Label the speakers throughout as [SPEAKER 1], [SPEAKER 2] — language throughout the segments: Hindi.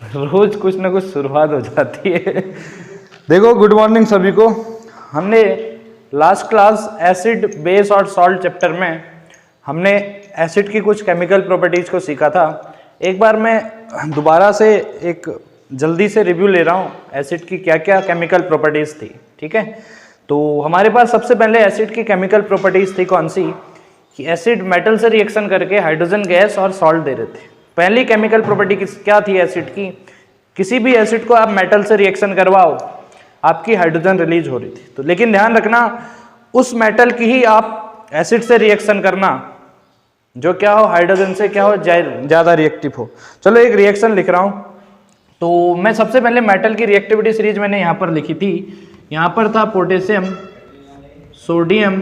[SPEAKER 1] रोज कुछ ना कुछ शुरुआत हो जाती है। देखो, गुड मॉर्निंग सभी को। हमने लास्ट क्लास एसिड, बेस और सॉल्ट चैप्टर में हमने एसिड की कुछ केमिकल प्रॉपर्टीज को सीखा था। एक बार मैं दोबारा से एक जल्दी से रिव्यू ले रहा हूँ एसिड की क्या क्या केमिकल प्रॉपर्टीज थी। ठीक है, तो हमारे पास सबसे पहले एसिड की केमिकल प्रॉपर्टीज थी कौन सी, कि एसिड मेटल से रिएक्शन करके हाइड्रोजन गैस और सॉल्ट दे रहे थे। पहली केमिकल प्रॉपर्टी क्या थी एसिड की, किसी भी एसिड को आप मेटल से रिएक्शन करवाओ, आपकी हाइड्रोजन रिलीज हो रही थी। तो लेकिन ध्यान रखना, उस मेटल की ही आप एसिड से रिएक्शन करना जो क्या हो, हाइड्रोजन से क्या हो, ज्यादा रिएक्टिव हो। चलो एक रिएक्शन लिख रहा हूं। तो मैं सबसे पहले मेटल की रिएक्टिविटी सीरीज मैंने यहां पर लिखी थी। यहां पर था पोटेशियम, सोडियम,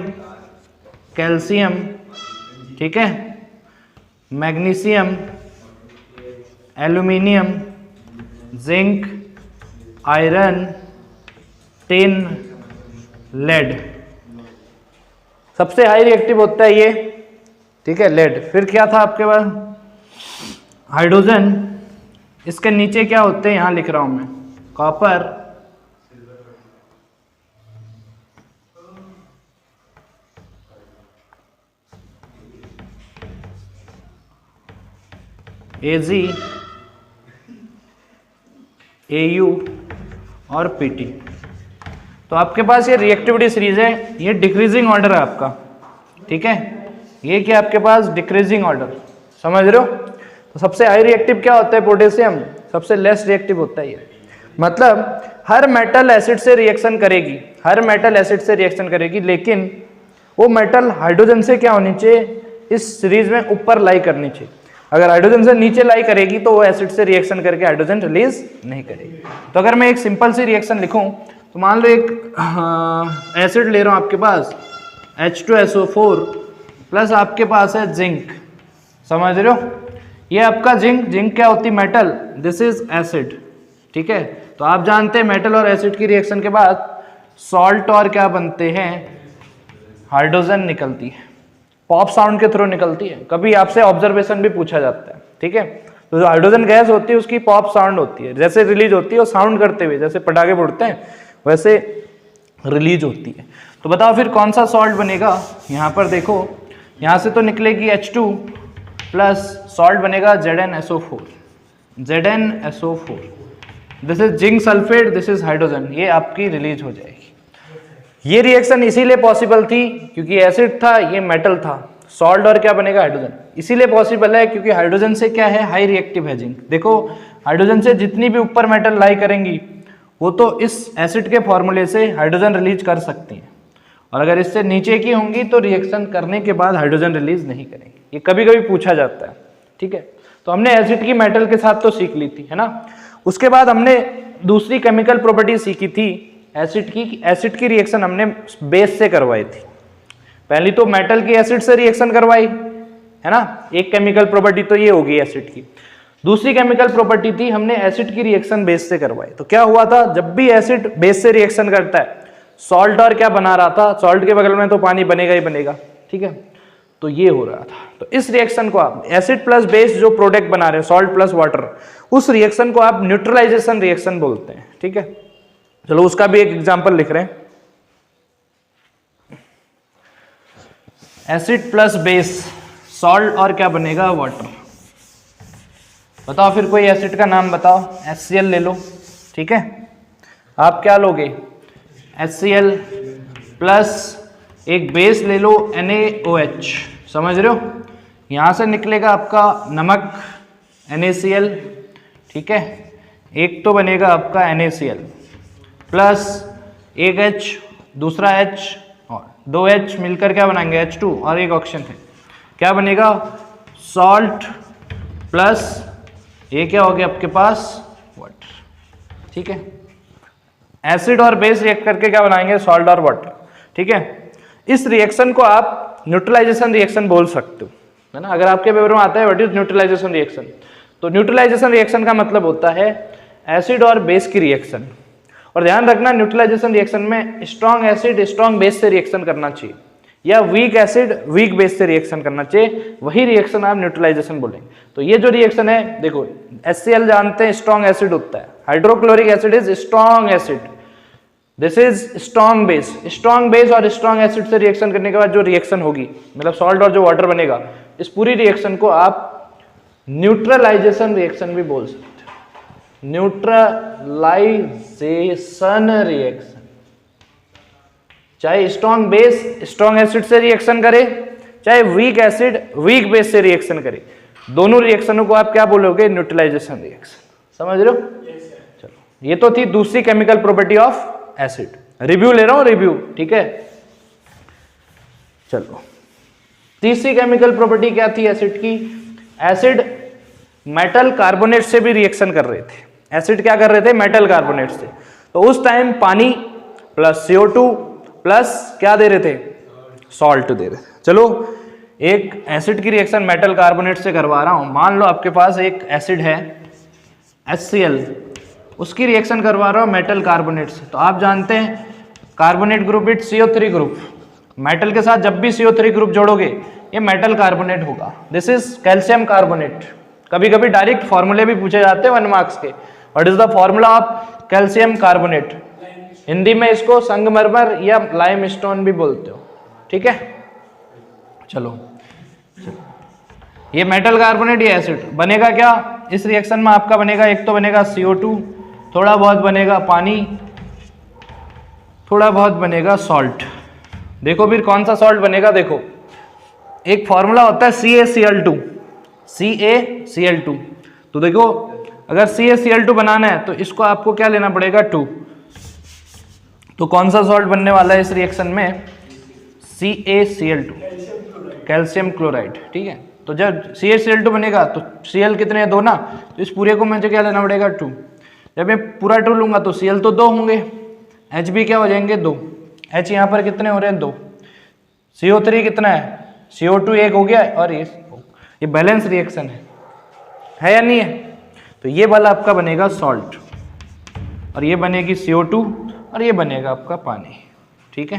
[SPEAKER 1] कैल्शियम, ठीक है, magnesium, aluminium, zinc, iron, tin, lead. सबसे हाई रिएक्टिव होता है ये, ठीक है, लेड। फिर क्या था आपके पास, हाइड्रोजन। इसके नीचे क्या होते हैं, यहां लिख रहा हूं मैं, कॉपर, Ag, Au और Pt। तो आपके पास ये रिएक्टिविटी सीरीज है, ये डिक्रीजिंग ऑर्डर है आपका, ठीक है। ये क्या आपके पास डिक्रीजिंग ऑर्डर, समझ रहे हो। तो सबसे हाई रिएक्टिव क्या होता है पोटेशियम, सबसे लेस रिएक्टिव होता है ये। मतलब हर मेटल एसिड से रिएक्शन करेगी, हर मेटल एसिड से रिएक्शन करेगी, लेकिन वो मेटल हाइड्रोजन से क्या होनी चाहिए, इस सीरीज में ऊपर लाई करनी चाहिए। अगर हाइड्रोजन से नीचे लाई करेगी तो वो एसिड से रिएक्शन करके हाइड्रोजन रिलीज नहीं करेगी। तो अगर मैं एक सिंपल सी रिएक्शन लिखूं, तो मान लो एक एसिड ले रहा हूं आपके पास H2SO4 प्लस आपके पास है जिंक, समझ रहे हो। ये आपका जिंक क्या होती है, मेटल, दिस इज एसिड, ठीक है। तो आप जानते हैं मेटल और एसिड की रिएक्शन के बाद सॉल्ट और क्या बनते हैं, हाइड्रोजन निकलती है, पॉप साउंड के थ्रू निकलती है। कभी आपसे ऑब्जर्वेशन भी पूछा जाता है, ठीक है। तो जो हाइड्रोजन गैस होती है उसकी पॉप साउंड होती है, जैसे रिलीज होती है वो साउंड करते हुए, जैसे पटाखे फूटते हैं वैसे रिलीज होती है। तो बताओ फिर कौन सा सॉल्ट बनेगा। यहाँ पर देखो, यहाँ से तो निकलेगी H2 प्लस सॉल्ट बनेगा ZnSO4, ZnSO4, this is zinc sulphate, this is hydrogen, ये आपकी रिलीज हो जाएगी। ये रिएक्शन इसीलिए पॉसिबल थी क्योंकि एसिड था, ये मेटल था, सॉल्ट और क्या बनेगा, हाइड्रोजन। इसीलिए पॉसिबल है क्योंकि हाइड्रोजन से क्या है, हाई रिएक्टिव है जिंक। देखो हाइड्रोजन से जितनी भी ऊपर मेटल लाई करेंगी वो तो इस एसिड के फॉर्मूले से हाइड्रोजन रिलीज कर सकती हैं, और अगर इससे नीचे की होंगी तो रिएक्शन करने के बाद हाइड्रोजन रिलीज नहीं करेंगी। ये कभी कभी पूछा जाता है, ठीक है। तो हमने एसिड की मेटल के साथ तो सीख ली थी, है ना। उसके बाद हमने दूसरी केमिकल प्रॉपर्टी सीखी थी एसिड की। एसिड की रिएक्शन हमने बेस से करवाई थी। पहली तो मेटल की एसिड से रिएक्शन करवाई, है ना, एक केमिकल प्रॉपर्टी तो ये होगी एसिड की। दूसरी केमिकल प्रॉपर्टी थी हमने एसिड की रिएक्शन बेस से करवाई। तो क्या हुआ था, जब भी एसिड बेस से रिएक्शन करता है, सॉल्ट और क्या बना रहा था, सॉल्ट के बगल में तो पानी बनेगा ही बनेगा, ठीक है। तो ये हो रहा था। तो इस रिएक्शन को आप एसिड प्लस बेस जो प्रोडक्ट बना रहे हैं, सॉल्ट प्लस वाटर, उस रिएक्शन को आप न्यूट्रलाइजेशन रिएक्शन बोलते हैं, ठीक है। चलो उसका भी एक एग्जांपल लिख रहे हैं। एसिड प्लस बेस, सॉल्ट और क्या बनेगा, वाटर। बताओ फिर कोई एसिड का नाम बताओ, HCl ले लो, ठीक है। आप क्या लोगे, HCl प्लस एक बेस ले लो NaOH, समझ रहे हो। यहां से निकलेगा आपका नमक NaCl, ठीक है। एक तो बनेगा आपका NaCl प्लस एक H, दूसरा H और दो H मिलकर क्या बनाएंगे, H2 और एक ऑक्सीजन है, क्या बनेगा, सॉल्ट प्लस ये क्या हो गया आपके पास, वाटर, ठीक है। एसिड और बेस रिएक्ट करके क्या बनाएंगे, सॉल्ट और वाटर, ठीक है। इस रिएक्शन को आप न्यूट्रलाइजेशन रिएक्शन बोल सकते हो, है ना। अगर आपके पेपर में आता है व्हाट इज न्यूट्रलाइजेशन रिएक्शन, तो न्यूट्रलाइजेशन रिएक्शन का मतलब होता है एसिड और बेस की रिएक्शन। और ध्यान रखना न्यूट्रलाइजेशन रिएक्शन में स्ट्रॉन्ग एसिड स्ट्रॉन्ग बेस से रिएक्शन करना चाहिए। या वीक एसिड वीक बेस से रिएक्शन करना चाहिए, वही रिएक्शन आप न्यूट्रलाइजेशन बोलेंगे। तो ये जो रिएक्शन है देखो, HCl जानते हैं स्ट्रॉन्ग एसिड होता है, hydrochloric acid is strong acid, this is strong base. Strong base और स्ट्रॉन्ग एसिड से रिएक्शन करने के बाद जो रिएक्शन होगी, मतलब सॉल्ट और जो वाटर बनेगा, इस पूरी रिएक्शन को आप न्यूट्रलाइजेशन रिएक्शन भी बोल सकते हो। न्यूट्रलाइजेशन रिएक्शन, चाहे स्ट्रॉन्ग बेस स्ट्रॉन्ग एसिड से रिएक्शन करे, चाहे वीक एसिड वीक बेस से रिएक्शन करे, दोनों रिएक्शनों को आप क्या बोलोगे? Neutralization reaction. समझ रहे हो? चलो, ये तो थी दूसरी chemical property of acid. Review ले रहा हूं, रिव्यू, ठीक है। चलो, तीसरी केमिकल प्रॉपर्टी क्या थी एसिड की? एसिड मेटल कार्बोनेट से भी रिएक्शन कर रहे थे। एसिड क्या कर रहे थे? मेटल कार्बोनेट से। तो उस टाइम पानी प्लस CO2 प्लस क्या दे रहे थे? सॉल्ट दे रहे थे। चलो, एक एसिड की रिएक्शन मेटल कार्बोनेट से करवा रहा हूं। मान लो आपके पास एक एसिड है HCl, उसकी रिएक्शन करवा रहा हूं मेटल कार्बोनेट से। तो आप जानते हैं carbonate group it CO3 group, metal के साथ जब भी CO3 ग्रुप जोड़ोगे ये मेटल कार्बोनेट होगा। This is calcium carbonate. कभी कभी डायरेक्ट फॉर्मूले भी पूछे जाते हैं 1 मार्क्स के। What is the formula of calcium carbonate? Hindi में इसको संगमरमर या लाइम स्टोन भी बोलते हो, ठीक है। चलो, ये मेटल कार्बोनेट, ये एसिड बनेगा क्या इस रिएक्शन में? आपका बनेगा, एक तो बनेगा CO2, थोड़ा बहुत बनेगा पानी, थोड़ा बहुत बनेगा सॉल्ट। देखो फिर कौन सा सॉल्ट बनेगा? देखो, एक फॉर्मूला होता है CaCl2, CaCl2। तो देखो, अगर CaCl2 बनाना है तो इसको आपको क्या लेना पड़ेगा? 2। तो कौन सा सॉल्ट बनने वाला है इस रिएक्शन में? CaCl2, कैल्शियम क्लोराइड, ठीक है। तो जब CaCl2 बनेगा तो Cl कितने हैं? 2 ना। तो इस पूरे को मुझे क्या लेना पड़ेगा? 2। जब मैं पूरा 2 लूंगा तो Cl तो 2 होंगे, H भी क्या हो जाएंगे? 2। H यहाँ पर कितने हो रहे हैं? 2। CO3 कितना है? CO2 1 हो गया, और ये बैलेंस रिएक्शन है या नहीं है? तो ये वाला आपका बनेगा सॉल्ट, और ये बनेगी CO2, और ये बनेगा आपका पानी, ठीक है।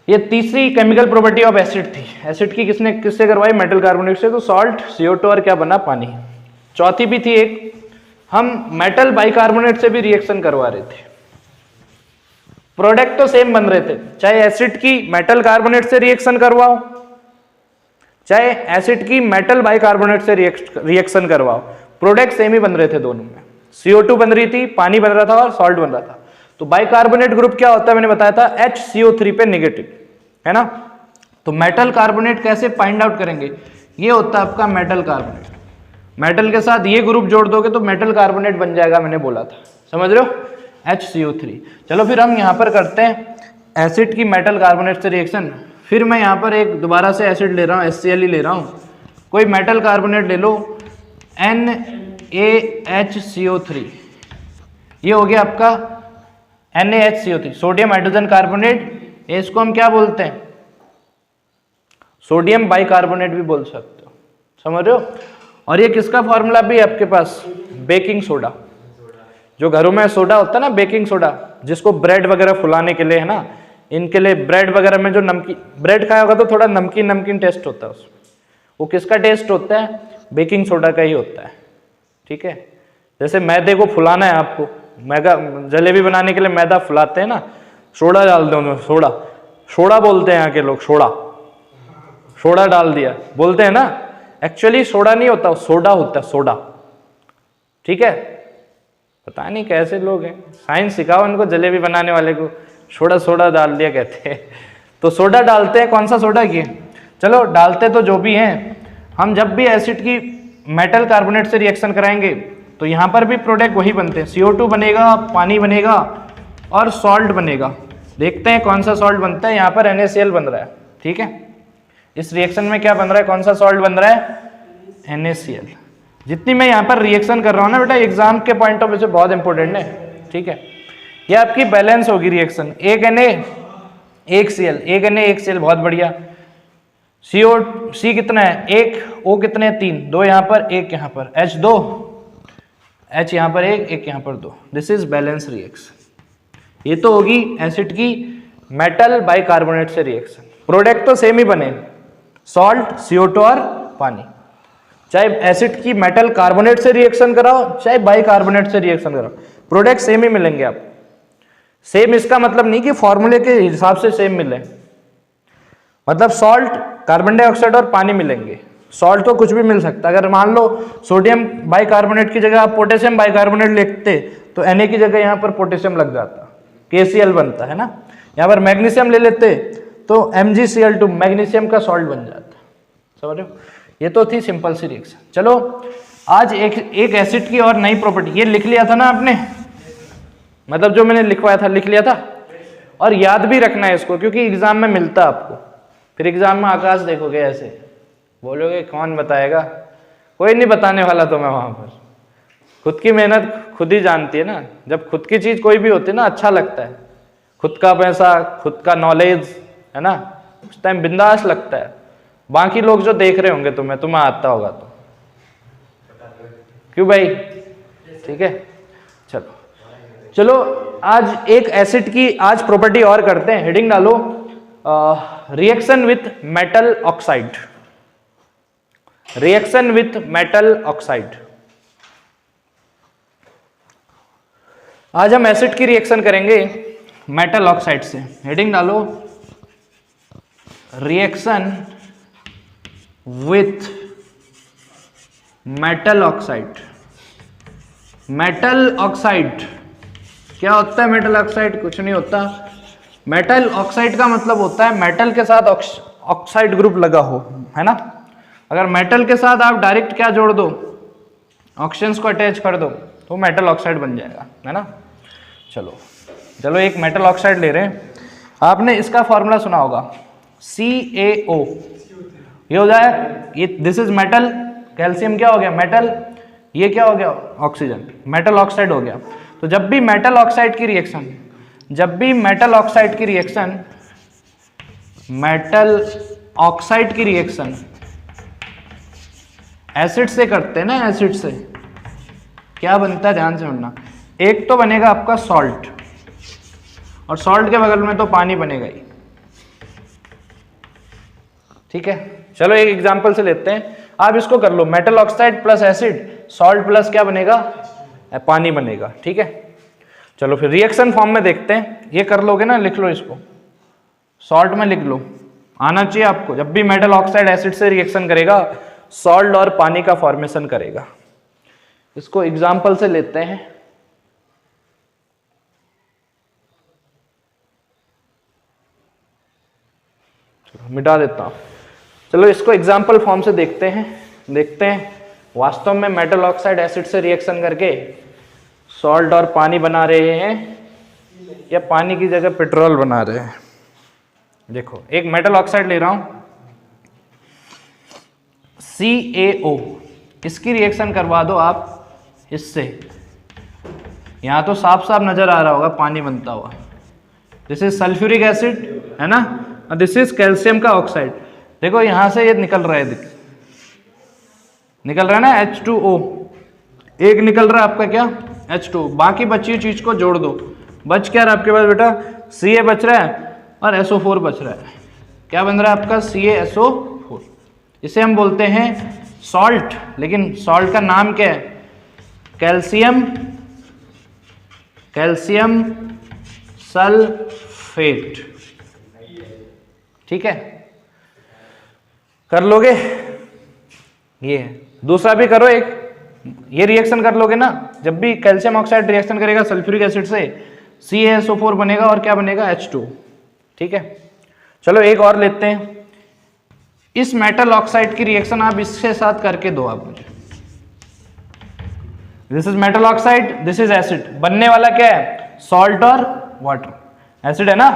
[SPEAKER 1] ये तीसरी केमिकल प्रॉपर्टी ऑफ एसिड थी। एसिड की किससे करवाई? मेटल कार्बोनेट से। तो सॉल्ट, CO2 और क्या बना? पानी। चौथी भी थी एक, हम मेटल बाइकार्बोनेट से भी रिएक्शन करवा रहे थे। प्रोडक्ट तो सेम बन रहे थे, चाहे एसिड की मेटल कार्बोनेट से रिएक्शन करवाओ, चाहे एसिड की मेटल बाइकार्बोनेट से रिएक्शन करवाओ, प्रोडक्ट सेम ही बन रहे थे दोनों में। CO2 बन रही थी, पानी बन रहा था, और सॉल्ट बन रहा था। तो बाइकार्बोनेट ग्रुप क्या होता है? मैंने बताया था HCO3 पे नेगेटिव, है ना। तो मेटल कार्बोनेट कैसे फाइंड आउट करेंगे? ये होता है आपका मेटल कार्बोनेट। मेटल के साथ ये ग्रुप जोड़ दोगे तो मेटल कार्बोनेट बन जाएगा, मैंने बोला था। समझ रहे हो? HCO3। चलो फिर हम यहाँ पर करते हैं एसिड की मेटल कार्बोनेट से रिएक्शन। फिर मैं यहाँ पर एक दोबारा से एसिड ले रहा हूँ, HCl ही ले रहा हूँ। कोई मेटल कार्बोनेट ले लो, NaHCO3, ये हो गया आपका NaHCO3, सोडियम हाइड्रोजन कार्बोनेट। इसको हम क्या बोलते हैं? सोडियम बाइकार्बोनेट भी बोल सकते हो। समझ रहे हो? और ये किसका फॉर्मूला भी है आपके पास? Baking soda. जो घरों में सोडा होता है ना, बेकिंग सोडा, जिसको ब्रेड वगैरह फुलाने के लिए, है ना, इनके लिए ब्रेड वगैरह में जो नमकीन ब्रेड खाया होगा तो थोड़ा नमकीन नमकीन टेस्ट होता है उसमें। वो किसका टेस्ट होता है? बेकिंग सोडा का ही होता है, ठीक है। जैसे मैदे को फुलाना है आपको, मैदा जलेबी बनाने के लिए मैदा फुलाते हैं ना, सोडा डाल दो, सोडा सोडा बोलते हैं यहाँ के लोग, सोडा सोडा डाल दिया बोलते हैं ना। एक्चुअली सोडा नहीं होता, सोडा होता है, सोडा, ठीक है। पता नहीं कैसे लोग हैं, साइंस सिखाओ उनको, जलेबी बनाने वाले को सोडा सोडा डाल दिया कहते हैं। तो सोडा डालते हैं, कौन सा सोडा की? चलो डालते तो जो भी हैं, हम जब भी एसिड की मेटल कार्बोनेट से रिएक्शन कराएंगे तो यहाँ पर भी प्रोडक्ट वही बनते हैं। CO2 बनेगा, पानी बनेगा, और सॉल्ट बनेगा। देखते हैं कौन सा सॉल्ट बनता है। यहाँ पर NaCl बन रहा है, ठीक है। इस रिएक्शन में क्या बन रहा है? कौन सा सॉल्ट बन रहा है? NaCl। जितनी मैं यहाँ पर रिएक्शन कर रहा हूँ ना बेटा, एग्जाम के पॉइंट ऑफ व्यू से बहुत इंपॉर्टेंट है, ठीक है। ये आपकी बैलेंस होगी रिएक्शन, एक Na एक Cl, एक Na एक Cl, बहुत बढ़िया। C कितना है? 1, O कितने हैं? 3, 2 यहाँ पर, 1 यहाँ पर, H 2, H यहाँ पर 1, 1 यहाँ पर 2। This is balance reaction. ये तो होगी एसिड की मेटल बाइकार्बोनेट से रिएक्शन। प्रोडक्ट तो सेम ही बने, सॉल्ट, CO2 और पानी। चाहे एसिड की मेटल कार्बोनेट से रिएक्शन कराओ, चाहे बाइकार्बोनेट से रिएक्शन कराओ, प्रोडक्ट सेम ही मिलेंगे आप। सेम इसका मतलब नहीं कि फॉर्मूले के हिसाब से सेम मिले, मतलब सॉल्ट, कार्बन डाइऑक्साइड और पानी मिलेंगे। सॉल्ट तो कुछ भी मिल सकता है। अगर मान लो सोडियम बाइकार्बोनेट की जगह आप पोटेशियम बाइकार्बोनेट लिखते तो Na की जगह यहाँ पर पोटेशियम लग जाता, KCl बनता है ना। यहाँ पर मैग्नीशियम ले लेते तो MgCl2 मैग्नीशियम का सॉल्ट बन जाता। समझ रहे हो? ये तो थी सिंपल सी रिएक्शन। चलो आज एक एसिड की और नई प्रॉपर्टी, ये लिख लिया था ना आपने, मतलब जो मैंने लिखवाया था लिख लिया था, और याद भी रखना है इसको, क्योंकि एग्जाम में मिलता आपको। फिर एग्जाम में आकाश देखोगे ऐसे, बोलोगे कौन बताएगा, कोई नहीं बताने वाला तुम्हें वहां पर। खुद की मेहनत खुद ही जानती है ना। जब खुद की चीज कोई भी होती है ना, अच्छा लगता है। खुद का पैसा, खुद का नॉलेज है ना, उस टाइम बिंदास लगता है। बाकी लोग जो देख रहे होंगे तुम्हें आता होगा तो क्यों भाई? ठीक है, चलो आज एक एसिड की आज प्रॉपर्टी और करते हैं। हेडिंग डालो reaction with metal oxide. Reaction with metal oxide. आज हम एसिड की रिएक्शन करेंगे मेटल ऑक्साइड से। हेडिंग डालो reaction with metal oxide. Metal oxide क्या होता है? मेटल ऑक्साइड कुछ नहीं होता। मेटल ऑक्साइड का मतलब होता है मेटल के साथ ऑक्साइड ग्रुप लगा हो, है ना। अगर मेटल के साथ आप डायरेक्ट क्या जोड़ दो, ऑक्सीजन को अटैच कर दो, तो मेटल ऑक्साइड बन जाएगा, है ना। चलो एक मेटल ऑक्साइड ले रहे हैं। आपने इसका फॉर्मूला सुना होगा CaO। ये हो जाए, ये दिस इज मेटल, कैल्शियम क्या हो गया? मेटल। ये क्या हो गया? ऑक्सीजन। मेटल ऑक्साइड हो गया। तो जब भी मेटल ऑक्साइड की रिएक्शन एसिड से करते हैं ना, एसिड से क्या बनता है? ध्यान से सुनना। एक तो बनेगा आपका सॉल्ट, और सॉल्ट के बगल में तो पानी बनेगा ही। ठीक है, चलो एक एग्जांपल से लेते हैं। आप इसको कर लो, metal oxide plus acid, salt plus क्या बनेगा? पानी बनेगा। ठीक है, चलो फिर रिएक्शन फॉर्म में देखते हैं। ये कर लोगे ना, लिख लो इसको, सॉल्ट में लिख लो, आना चाहिए आपको। जब भी मेटल ऑक्साइड एसिड से रिएक्शन करेगा, सॉल्ट और पानी का फॉर्मेशन करेगा। इसको एग्जांपल से लेते हैं। चलो मिटा देता हूं। चलो इसको एग्जाम्पल फॉर्म से देखते हैं वास्तव में मेटल ऑक्साइड एसिड से रिएक्शन करके सॉल्ट और पानी बना रहे हैं या पानी की जगह पेट्रोल बना रहे हैं। देखो एक मेटल ऑक्साइड ले रहा हूं CaO, इसकी रिएक्शन करवा दो आप इससे। यहां तो साफ साफ नजर आ रहा होगा पानी बनता हुआ। दिस इज सल्फ्यूरिक एसिड, है ना, और दिस इज कैल्शियम का ऑक्साइड। देखो यहां से ये निकल रहा है, निकल रहा है ना H2O। एक निकल रहा है आपका क्या? H2। बाकी बची हुई चीज को जोड़ दो, बच क्या रहा आपके पास बेटा? Ca बच रहा है और SO4 बच रहा है। क्या बन रहा है आपका? CaSO4। इसे हम बोलते हैं सॉल्ट, लेकिन सॉल्ट का नाम क्या है? Calcium sulphate. ठीक है, कर लोगे? ये दूसरा भी करो एक, ये रिएक्शन कर लोगे ना। जब भी कैल्शियम ऑक्साइड रिएक्शन करेगा सल्फ्यूरिक एसिड से, CaSO4 बनेगा और क्या बनेगा? H2। ठीक है, चलो एक और लेते हैं। इस मेटल ऑक्साइड की रिएक्शन आप इसके साथ करके दो आप मुझे। This is metal oxide, this is acid. बनने वाला क्या है? सॉल्ट और वाटर। एसिड है ना,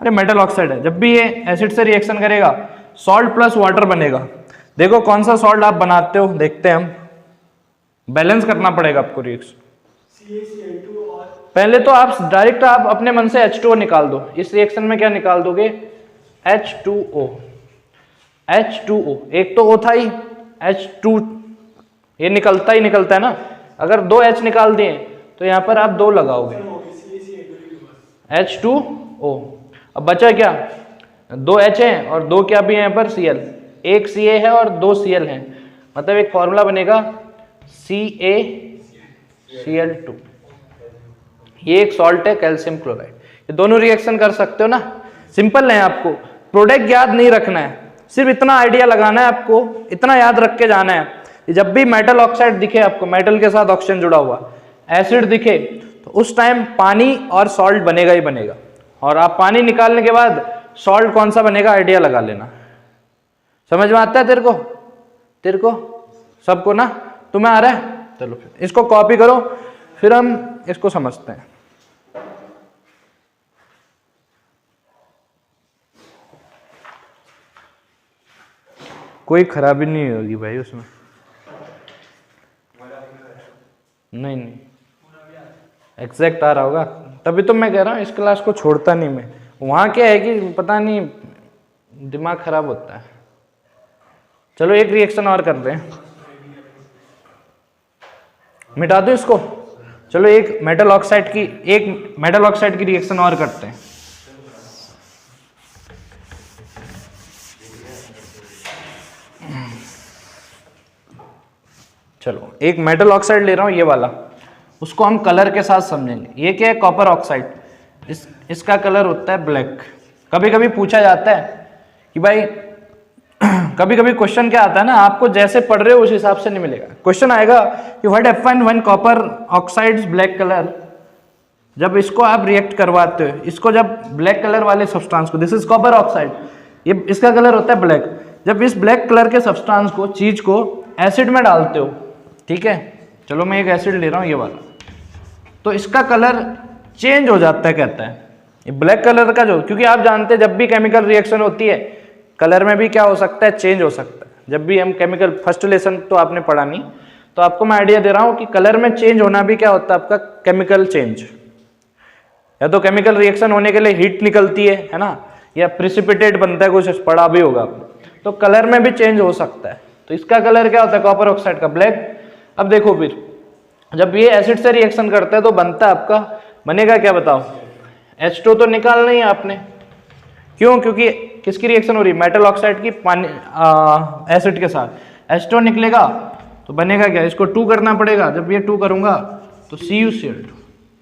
[SPEAKER 1] अरे मेटल ऑक्साइड है। जब भी ये एसिड से रिएक्शन करेगा, सॉल्ट प्लस वाटर बनेगा। देखो कौन सा सॉल्ट आप बनाते हो, देखते हैं हम। बैलेंस करना पड़ेगा आपको रिएक्शन। पहले तो आप डायरेक्ट आप अपने मन से H2O निकाल दो। इस रिएक्शन में क्या निकाल दोगे? H2O। एक तो O था ही, H2 ये निकलता ही निकलता है ना। अगर 2 H निकाल दिए तो यहां पर आप 2 लगाओगे। H2O। अब बचा क्या, 2 H हैं और 2 क्या भी हैं यहाँ पर Cl, एक Ca है और 2 Cl हैं, मतलब एक फॉर्मूला बनेगा CaCl2। ये एक सॉल्ट है कैल्शियम क्लोराइड। ये दोनों रिएक्शन कर सकते हो ना, सिंपल है। आपको प्रोडक्ट याद नहीं रखना है, सिर्फ इतना आइडिया लगाना है, आपको इतना याद रख के जाना है, जब भी मेटल ऑक्साइड दिखे आपको, मेटल के साथ ऑक्सीजन जुड़ा हुआ, एसिड दिखे, तो उस टाइम पानी और सॉल्ट बनेगा ही बनेगा, और आप पानी निकालने के बाद सॉल्ट कौन सा बनेगा आइडिया लगा लेना। समझ में आता है तेरे को सबको ना, तुम्हें आ रहा है? चलो फिर इसको कॉपी करो, फिर हम इसको समझते हैं। कोई खराबी नहीं होगी भाई उसमें, नहीं एग्जैक्ट आ रहा होगा, तभी तो मैं कह रहा हूँ इस क्लास को छोड़ता नहीं मैं। वहाँ क्या है कि पता नहीं दिमाग खराब होता है। चलो एक रिएक्शन और कर रहे हैं, मिटा दो इसको। चलो एक मेटल ऑक्साइड की रिएक्शन और करते हैं। चलो एक मेटल ऑक्साइड ले रहा हूं, ये वाला, उसको हम कलर के साथ समझेंगे। ये क्या है, कॉपर ऑक्साइड, इसका कलर होता है ब्लैक। कभी कभी पूछा जाता है कि भाई कभी कभी क्वेश्चन क्या आता है ना, आपको जैसे पढ़ रहे हो उस हिसाब से नहीं मिलेगा। क्वेश्चन आएगा कि what happen when copper oxides black colour, जब इसको आप रिएक्ट करवाते हो, इसको जब ब्लैक कलर वाले सब्सटेंस को, दिस इज कॉपर ऑक्साइड, ये इसका कलर होता है ब्लैक, जब इस ब्लैक कलर के सब्सटेंस को, चीज को एसिड में डालते हो, ठीक है, चलो मैं एक एसिड ले रहा हूं ये वाला, तो इसका कलर चेंज हो जाता है, कहता है ये ब्लैक कलर का जो, क्योंकि आप जानते हैं जब भी केमिकल रिएक्शन होती है कलर में भी क्या हो सकता है, चेंज हो सकता है। जब भी हम केमिकल, फर्स्ट लेसन तो आपने पढ़ा नहीं, तो आपको मैं आइडिया दे रहा हूं कि कलर में चेंज होना भी क्या होता है आपका, केमिकल चेंज। या तो केमिकल रिएक्शन होने के लिए हीट निकलती है ना, या प्रिसिपिटेट बनता है, कुछ पढ़ा भी होगा आपने, तो कलर में भी चेंज हो सकता है। तो इसका कलर क्या होता है, कॉपर ऑक्साइड का ब्लैक। अब देखो फिर जब ये एसिड से रिएक्शन करता है तो बनता है आपका, बनेगा क्या बताओ, H2 तो निकालना ही है आपने, क्यों, क्योंकि किसकी रिएक्शन हो रही है, मेटल ऑक्साइड की पानी एसिड के साथ, H2 निकलेगा तो बनेगा क्या, इसको 2 करना पड़ेगा। जब ये 2 करूंगा तो CuCl2,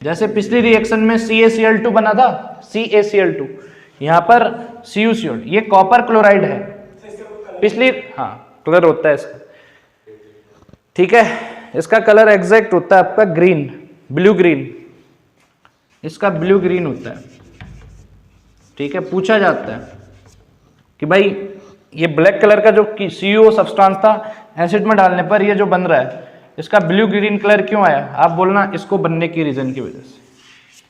[SPEAKER 1] जैसे पिछली रिएक्शन में CaCl2 बना था, CaCl2, यहाँ पर CuCl2, ये कॉपर क्लोराइड है पिछली, हाँ कलर होता है इसका, ठीक है, इसका कलर एग्जैक्ट होता है आपका ग्रीन, ब्लू ग्रीन, इसका ब्लू ग्रीन होता है, ठीक है। पूछा जाता है कि भाई ये ब्लैक कलर का जो CuO सब्सटेंस था, एसिड में डालने पर ये जो बन रहा है, इसका ब्लू ग्रीन कलर क्यों आया, आप बोलना इसको बनने की रीजन की वजह से,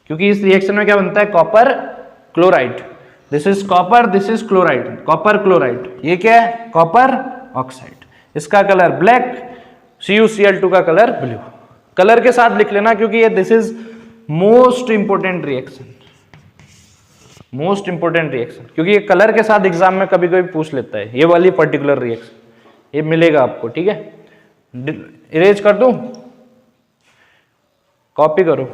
[SPEAKER 1] क्योंकि इस रिएक्शन में क्या बनता है, copper chloride, this is copper, this is chloride, copper chloride, ये क्या है, कॉपर ऑक्साइड, इसका कलर ब्लैक, CuCl2 का कलर ब्लू। कलर के साथ लिख लेना, क्योंकि ये this is most important reaction, most important reaction, क्योंकि ये कलर के साथ एग्जाम में कभी कभी पूछ लेता है, ये वाली पर्टिकुलर रिएक्शन, ये मिलेगा आपको, ठीक है। इरेज कर दूं, कॉपी करो,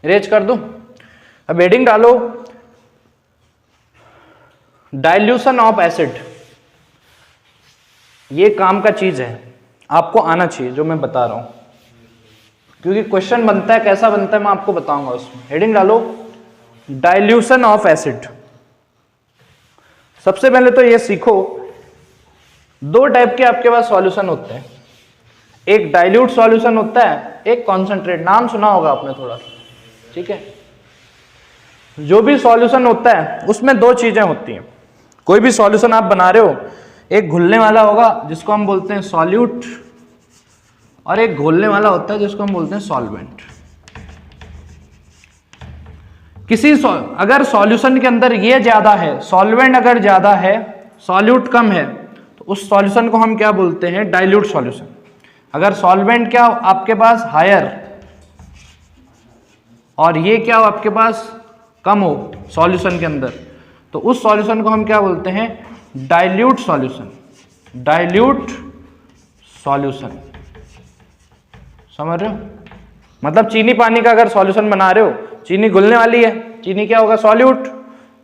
[SPEAKER 1] इरेज कर दूं। अब हेडिंग डालो, डाइल्यूशन ऑफ एसिड। ये काम का चीज है, आपको आना चाहिए जो मैं बता रहा हूं, क्योंकि क्वेश्चन बनता है, कैसा बनता है मैं आपको बताऊंगा उसमें। हेडिंग डालो, डाइल्यूशन ऑफ एसिड। सबसे पहले तो ये सीखो, 2 टाइप के आपके पास सॉल्यूशन होते हैं, एक डाइल्यूट सॉल्यूशन होता है, एक कॉन्सेंट्रेट, नाम सुना होगा आपने थोड़ा, ठीक है। जो भी सॉल्यूशन होता है उसमें 2 चीजें होती हैं। कोई भी सॉल्यूशन आप बना रहे हो, एक घुलने वाला होगा जिसको हम बोलते हैं सॉल्यूट, और एक घोलने वाला होता है जिसको हम बोलते हैं सॉल्वेंट। अगर सॉल्यूशन के अंदर ये ज्यादा है, सॉल्वेंट अगर ज्यादा है, सॉल्यूट कम है, तो उस सॉल्यूशन को हम क्या बोलते हैं? Dilute solution. अगर सॉल्वेंट क्या आपके पास हायर और ये क्या हो आपके पास कम हो सॉल्यूशन के अंदर, तो उस सॉल्यूशन को हम क्या बोलते हैं? Dilute solution. डाइल्यूट सॉल्यूशन, समझ रहे हो? मतलब चीनी पानी का अगर सॉल्यूशन बना रहे हो, चीनी घुलने वाली है, चीनी क्या होगा? सॉल्यूट,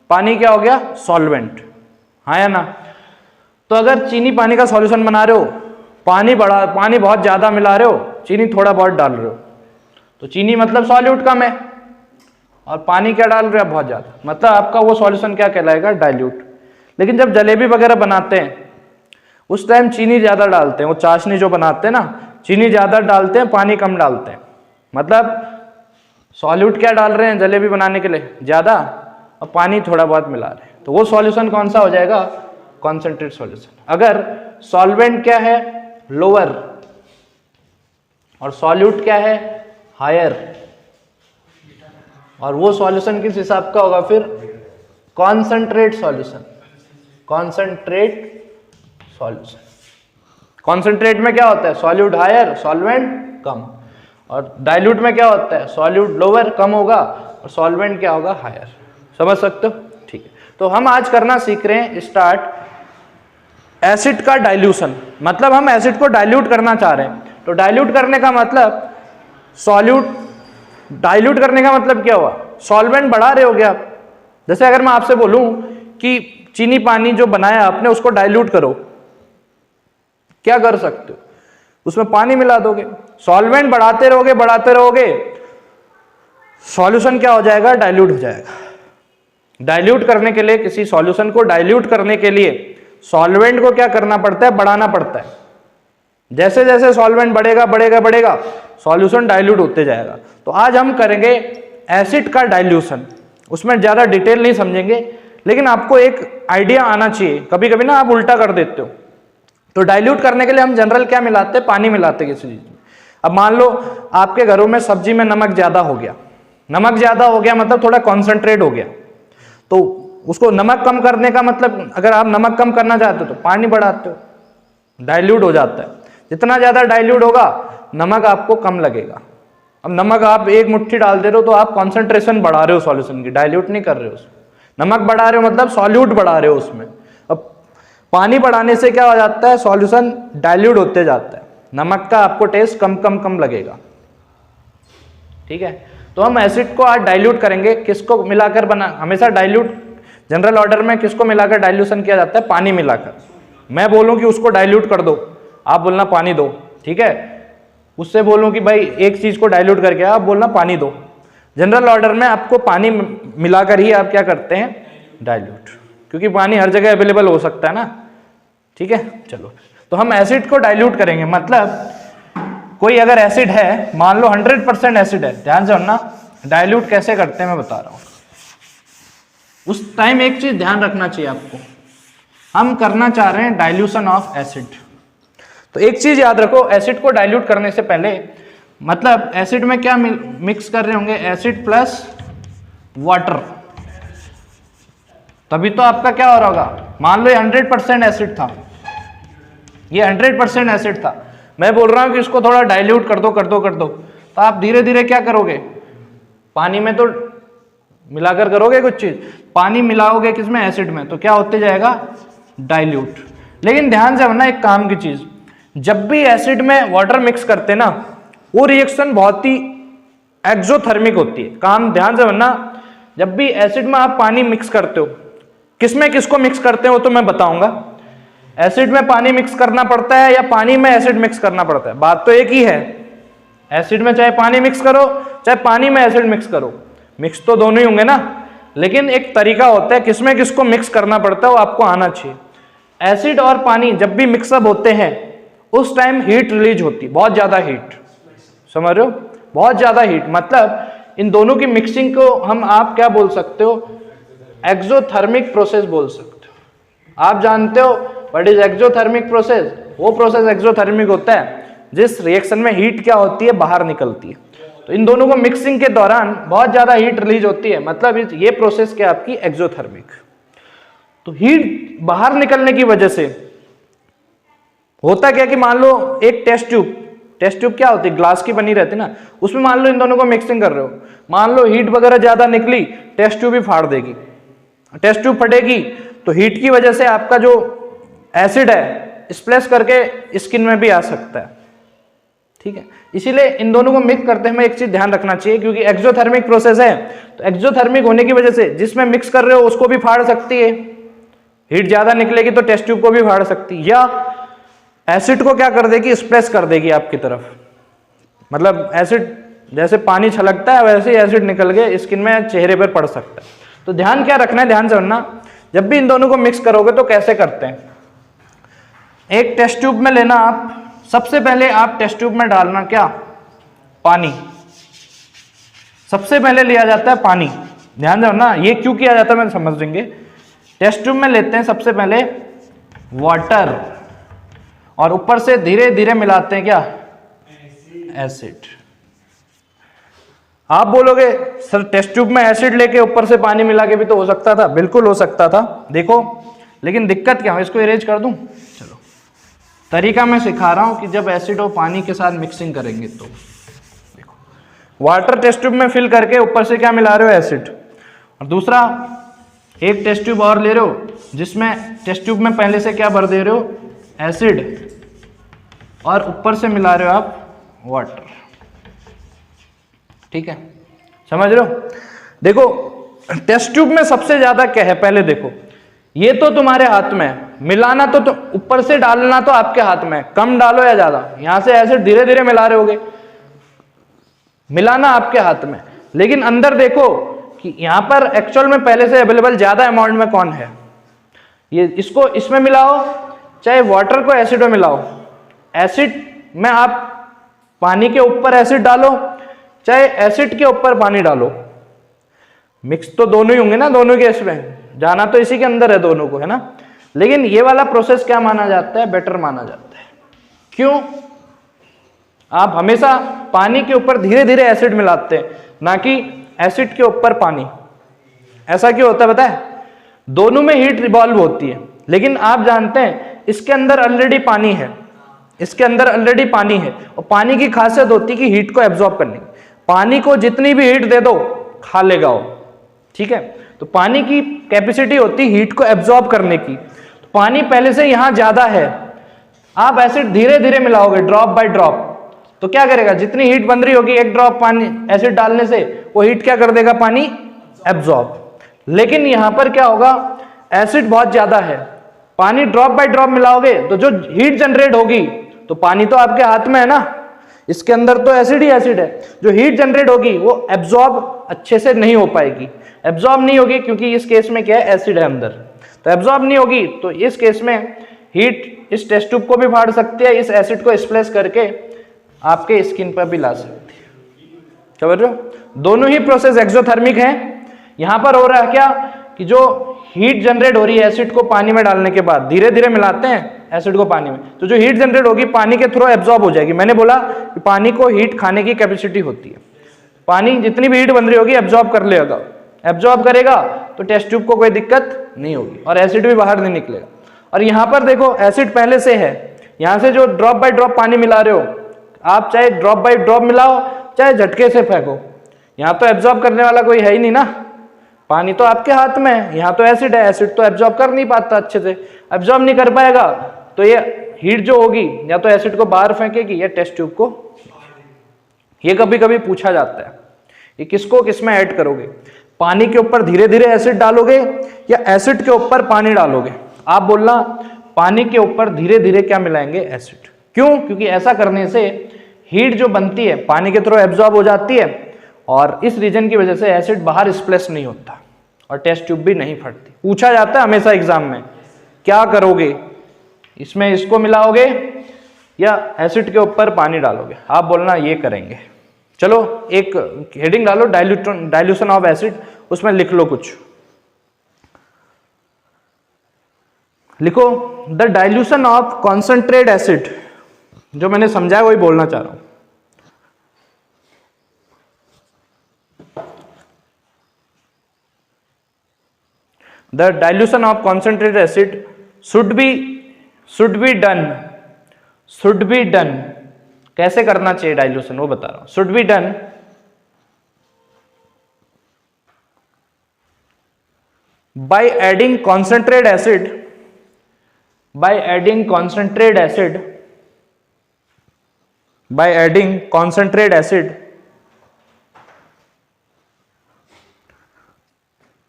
[SPEAKER 1] पानी क्या हो गया? सॉल्वेंट, हाँ या ना? तो अगर चीनी पानी का सॉल्यूशन बना रहे हो, पानी बहुत ज्यादा मिला रहे हो, चीनी थोड़ा बहुत डाल रहे हो, तो चीनी मतलब सॉल्यूट कम है, और पानी क्या डाल रहे हो? बहुत ज्यादा, मतलब आपका वो सॉल्यूशन क्या कहलाएगा? डाइल्यूट। लेकिन जब जलेबी वगैरह बनाते हैं उस टाइम चीनी ज्यादा डालते हैं, वो चाशनी जो बनाते हैं ना, चीनी ज्यादा डालते हैं, पानी कम डालते हैं। मतलब सॉल्यूट क्या डाल रहे हैं जलेबी बनाने के लिए? ज्यादा, और पानी थोड़ा बहुत मिला रहे हैं, तो वो सॉल्यूशन कौन सा हो जाएगा? Concentrate solution. अगर सॉल्वेंट क्या है? लोअर, और सॉल्यूट क्या है? हायर, और वो सॉल्यूशन किस हिसाब का होगा फिर? Concentrate solution. Concentrate solution. Concentrate में क्या होता है? सॉल्यूट हायर, सॉल्वेंट कम, और डाइल्यूट में क्या होता है? सॉल्यूट लोअर, कम होगा, और सॉल्वेंट क्या होगा? हायर। समझ सकते हो? ठीक है, तो हम आज करना सीख रहे हैं स्टार्ट एसिड का डाइल्यूशन। मतलब हम एसिड को डाइल्यूट करना चाह रहे हैं, तो डाइल्यूट करने का मतलब डाइल्यूट करने का मतलब क्या हुआ? सॉल्वेंट बढ़ा रहे होगे आप। जैसे अगर मैं आपसे बोलूं कि चीनी पानी जो बनाया आपने उसको डाइल्यूट करो, क्या कर सकते हो? उसमें पानी मिला दोगे, सॉल्वेंट बढ़ाते रहोगे, सॉल्यूशन क्या हो जाएगा? डाइल्यूट हो जाएगा। डाइल्यूट करने के लिए, किसी सॉल्यूशन को डाइल्यूट करने के लिए सॉल्वेंट को क्या करना पड़ता है? बढ़ाना पड़ता है। जैसे जैसे सॉल्वेंट बढ़ेगा सॉल्यूशन डाइल्यूट होते जाएगा। तो आज हम करेंगे एसिड का डाइल्यूशन। उसमें ज्यादा डिटेल नहीं समझेंगे, लेकिन आपको एक आइडिया आना चाहिए। कभी कभी ना आप उल्टा कर देते हो। तो डाइल्यूट करने के लिए हम जनरल क्या मिलाते हैं? पानी मिलाते हैं किसी चीज में। अब मान लो आपके घरों में सब्जी में नमक ज्यादा हो गया, मतलब थोड़ा कॉन्सेंट्रेट हो गया, तो उसको नमक कम करने का मतलब, अगर आप नमक कम करना चाहते हो तो पानी बढ़ाते हो, डाइल्यूट हो जाता है। जितना ज्यादा डाइल्यूट होगा नमक आपको कम लगेगा। अब नमक आप एक मुट्ठी डाल दे रहे हो तो आप कॉन्सेंट्रेशन बढ़ा रहे हो सॉल्यूशन की, डाइल्यूट नहीं कर रहे हो उसमें। नमक बढ़ा रहे हो मतलब सॉल्यूट बढ़ा रहे हो उसमें। अब पानी बढ़ाने से क्या हो जाता है? सॉल्यूशन डाइल्यूट होते जाता है, नमक का आपको टेस्ट कम लगेगा। ठीक है, तो हम एसिड को आज डाइल्यूट करेंगे। किसको मिलाकर बना? हमेशा डाइल्यूट जनरल ऑर्डर में किसको मिलाकर डाइल्यूशन किया जाता है? पानी मिलाकर। मैं बोलूं कि उसको डाइल्यूट कर दो, आप बोलना पानी दो। ठीक है, उससे बोलूं कि भाई एक चीज को डाइल्यूट करके आप बोलना पानी दो। जनरल ऑर्डर में आपको पानी मिलाकर ही आप क्या करते हैं? डाइल्यूट, क्योंकि पानी हर जगह अवेलेबल हो सकता है ना। ठीक है, चलो तो हम एसिड को डाइल्यूट करेंगे। मतलब कोई अगर एसिड है, मान लो 100% एसिड है, ध्यान से सुनना, डाइल्यूट कैसे करते हैं मैं बता रहा हूं। उस टाइम एक चीज ध्यान रखना चाहिए आपको, हम करना चाह रहे हैं डाइल्यूशन ऑफ एसिड। तो एक चीज याद रखो, एसिड को डाइल्यूट करने से पहले, मतलब एसिड में क्या मिक्स कर रहे होंगे? एसिड प्लस वाटर, तभी तो आपका क्या हो रहा होगा। मान लो ये 100% एसिड था, ये 100% एसिड था, मैं बोल रहा हूं कि इसको थोड़ा डाइल्यूट कर दो, तो आप धीरे धीरे क्या करोगे? पानी में तो मिलाकर करोगे कुछ चीज, पानी मिलाओगे किसमें? एसिड में, तो क्या होते जाएगा? डाइल्यूट। लेकिन ध्यान से बनना एक काम की चीज, जब भी एसिड में वाटर मिक्स करते ना, वो रिएक्शन बहुत ही एक्सोथर्मिक होती है। काम ध्यान से बनना, जब भी एसिड में आप पानी मिक्स करते हो, किसमें किसको मिक्स करते हो वो तो मैं बताऊंगा। एसिड में पानी मिक्स करना पड़ता है या पानी में एसिड मिक्स करना पड़ता है? बात तो एक ही है। एसिड में चाहे पानी मिक्स करो, चाहे पानी में एसिड मिक्स करो, मिक्स तो दोनों ही होंगे ना। लेकिन एक तरीका होता है किसमें किसको मिक्स करना पड़ता है, वो आपको आना चाहिए। एसिड और पानी जब भी मिक्सअप होते हैं उस टाइम हीट रिलीज होती है, बहुत ज्यादा हीट। समझ रहे हो? बहुत ज्यादा हीट। मतलब इन दोनों की मिक्सिंग को हम आप क्या बोल सकते हो? एक्सोथर्मिक प्रोसेस बोल सकते हो। आप जानते हो व्हाट इज एक्सोथर्मिक प्रोसेस? वो प्रोसेस एक्सोथर्मिक होता है जिस रिएक्शन में हीट क्या होती है? बाहर निकलती है। तो इन दोनों को मिक्सिंग के दौरान बहुत ज्यादा हीट रिलीज होती है, मतलब ये प्रोसेस क्या आपकी एक्सोथर्मिक। तो हीट बाहर निकलने की वजह से होता क्या कि मान लो एक टेस्ट ट्यूब क्या होती है, ग्लास की बनी रहती ना, उसमें मान लो इन दोनों को मिक्सिंग कर रहे हो, मान लो हीट वगैरह ज्यादा निकली, टेस्ट ट्यूब ही फाड़ देगी, टेस्ट ट्यूब फटेगी, तो हीट की वजह से आपका जो एसिड है स्प्लैश करके स्किन में भी आ सकता है, ठीक है। इसीलिए इन दोनों को मिक्स करते हमें एक चीज ध्यान रखना चाहिए, क्योंकि एक्सोथर्मिक प्रोसेस है, तो एक्सोथर्मिक होने की वजह से जिसमें मिक्स कर रहे हो उसको भी फाड़ सकती है, हीट ज्यादा निकलेगी तो टेस्ट ट्यूब को भी फाड़ सकती है, या एसिड को क्या कर देगी, स्प्लैश कर देगी आपकी तरफ, मतलब एसिड जैसे पानी छलकता है वैसे ही एसिड निकल के स्किन में चेहरे पर पड़ सकता है। तो ध्यान क्या रखना है, ध्यान से सुनना, जब भी इन दोनों को मिक्स करोगे तो कैसे करते हैं। एक टेस्ट ट्यूब में लेना आप, सबसे पहले आप टेस्ट ट्यूब में डालना क्या, पानी, सबसे पहले लिया जाता है पानी, ध्यान दो ना, ये क्यों किया जाता है मैं समझ देंगे। टेस्ट ट्यूब में लेते हैं सबसे पहले वाटर, और ऊपर से धीरे धीरे मिलाते हैं क्या, एसिड। आप बोलोगे सर टेस्ट ट्यूब में एसिड लेके ऊपर से पानी मिला के भी तो हो सकता था, बिल्कुल हो सकता था, देखो, लेकिन दिक्कत क्या है, इसको इरेज कर दूं, चलो तरीका मैं सिखा रहा हूं कि जब एसिड और पानी के साथ मिक्सिंग करेंगे तो देखो, वाटर टेस्ट ट्यूब में फिल करके ऊपर से क्या मिला रहे हो, एसिड, और दूसरा एक टेस्ट ट्यूब और ले रहे हो जिसमें टेस्ट ट्यूब में पहले से क्या भर दे रहे हो, एसिड, और ऊपर से मिला रहे हो आप वाटर, ठीक है, समझ रहे हो। देखो टेस्ट ट्यूब में सबसे ज्यादा क्या है, पहले देखो, ये तो तुम्हारे हाथ में है, मिलाना तो ऊपर से डालना तो आपके हाथ में है, कम डालो या ज्यादा, यहां से एसिड धीरे धीरे मिला रहे होगे, मिलाना आपके हाथ में, लेकिन अंदर देखो कि यहां पर एक्चुअल में पहले से अवेलेबल ज्यादा अमाउंट में कौन है, ये इसको इसमें मिलाओ, चाहे वाटर को एसिड में मिलाओ, एसिड में आप पानी के ऊपर एसिड डालो, चाहे एसिड के ऊपर पानी डालो, मिक्स तो दोनों ही होंगे ना, दोनों के इसमें जाना तो इसी के अंदर है दोनों को, है ना, लेकिन ये वाला प्रोसेस क्या माना जाता है, बेटर माना जाता है। क्यों, आप हमेशा पानी के ऊपर धीरे धीरे एसिड मिलाते हैं, ना कि एसिड के ऊपर पानी। ऐसा क्यों होता है पता है, दोनों में हीट रिवॉल्व होती है, लेकिन आप जानते हैं इसके अंदर ऑलरेडी पानी है, इसके अंदर ऑलरेडी पानी है, और पानी की खासियत होती है कि हीट को एब्जॉर्ब करने की, पानी को जितनी भी हीट दे दो खा लेगा वो, ठीक है, तो पानी की कैपेसिटी होती है हीट को एब्जॉर्ब करने की, तो पानी पहले से यहां ज्यादा है, आप एसिड धीरे धीरे मिलाओगे ड्रॉप बाय ड्रॉप, तो क्या करेगा, जितनी हीट बन रही होगी एक ड्रॉप पानी एसिड डालने से, वो हीट क्या कर देगा, पानी एब्जॉर्ब। लेकिन यहां पर क्या होगा, एसिड बहुत ज्यादा है, पानी ड्रॉप बाय ड्रॉप मिलाओगे तो जो हीट जनरेट होगी, तो पानी तो आपके हाथ में है ना, इसके अंदर तो एसिड ही एसिड है, जो हीट जनरेट होगी वो एब्जॉर्ब अच्छे से नहीं हो पाएगी, एब्जॉर्ब नहीं होगी, क्योंकि इस केस में क्या है, एसिड है अंदर, तो एब्जॉर्ब नहीं होगी, तो इस केस में हीट इस टेस्ट ट्यूब को भी फाड़ सकती है, इस एसिड को स्प्लैश करके आपके स्किन पर भी ला सकती है, समझ रहे हो। दोनों ही प्रोसेस एक्सोथर्मिक है। यहां पर हो रहा है क्या कि जो हीट जनरेट हो रही है एसिड को पानी में डालने के बाद, धीरे धीरे मिलाते हैं एसिड को पानी में, तो जो हीट जनरेट होगी पानी के थ्रू एब्जॉर्ब हो जाएगी। मैंने बोला कि पानी को हीट खाने की कैपेसिटी होती है, पानी जितनी भी हीट बन रही होगी एब्जॉर्ब कर लेगा, एब्जॉर्ब करेगा तो टेस्ट ट्यूब को कोई दिक्कत नहीं होगी और एसिड भी बाहर नहीं निकलेगा। और यहाँ पर देखो एसिड पहले से है, यहाँ से जो ड्रॉप बाय ड्रॉप पानी मिला रहे हो आप, चाहे ड्रॉप बाय ड्रॉप मिलाओ चाहे झटके से फेंको, यहाँ तो एब्जॉर्ब करने वाला कोई है ही नहीं ना, पानी तो आपके हाथ में है, यहाँ तो एसिड है, एसिड तो एब्जॉर्ब कर नहीं पाता अच्छे से, एब्जॉर्ब नहीं कर पाएगा तो ये हीट जो होगी या तो एसिड को बाहर फेंकेगी या टेस्ट ट्यूब को। ये कभी कभी पूछा जाता है ये किसको किसमें ऐड करोगे, पानी के ऊपर धीरे धीरे एसिड डालोगे या एसिड के ऊपर पानी डालोगे। आप बोलना पानी के ऊपर धीरे धीरे क्या मिलाएंगे, एसिड। क्यों, क्योंकि ऐसा करने से हीट जो बनती है पानी के थ्रू एब्जॉर्ब हो जाती है और इस रीजन की वजह से एसिड बाहर स्प्लैश नहीं होता और टेस्ट ट्यूब भी नहीं फटती। पूछा जाता है हमेशा एग्जाम में, क्या करोगे, इसमें इसको मिलाओगे या एसिड के ऊपर पानी डालोगे। आप बोलना ये करेंगे। चलो एक हेडिंग डालो, डाइल्यूशन ऑफ एसिड, उसमें लिख लो कुछ, लिखो the dilution of concentrate acid. जो मैंने समझाया वही बोलना चाह रहा हूं। The dilution of concentrated acid should be done, कैसे करना चाहिए डाइल्यूशन वो बता रहा हूं। Should be done by adding concentrated acid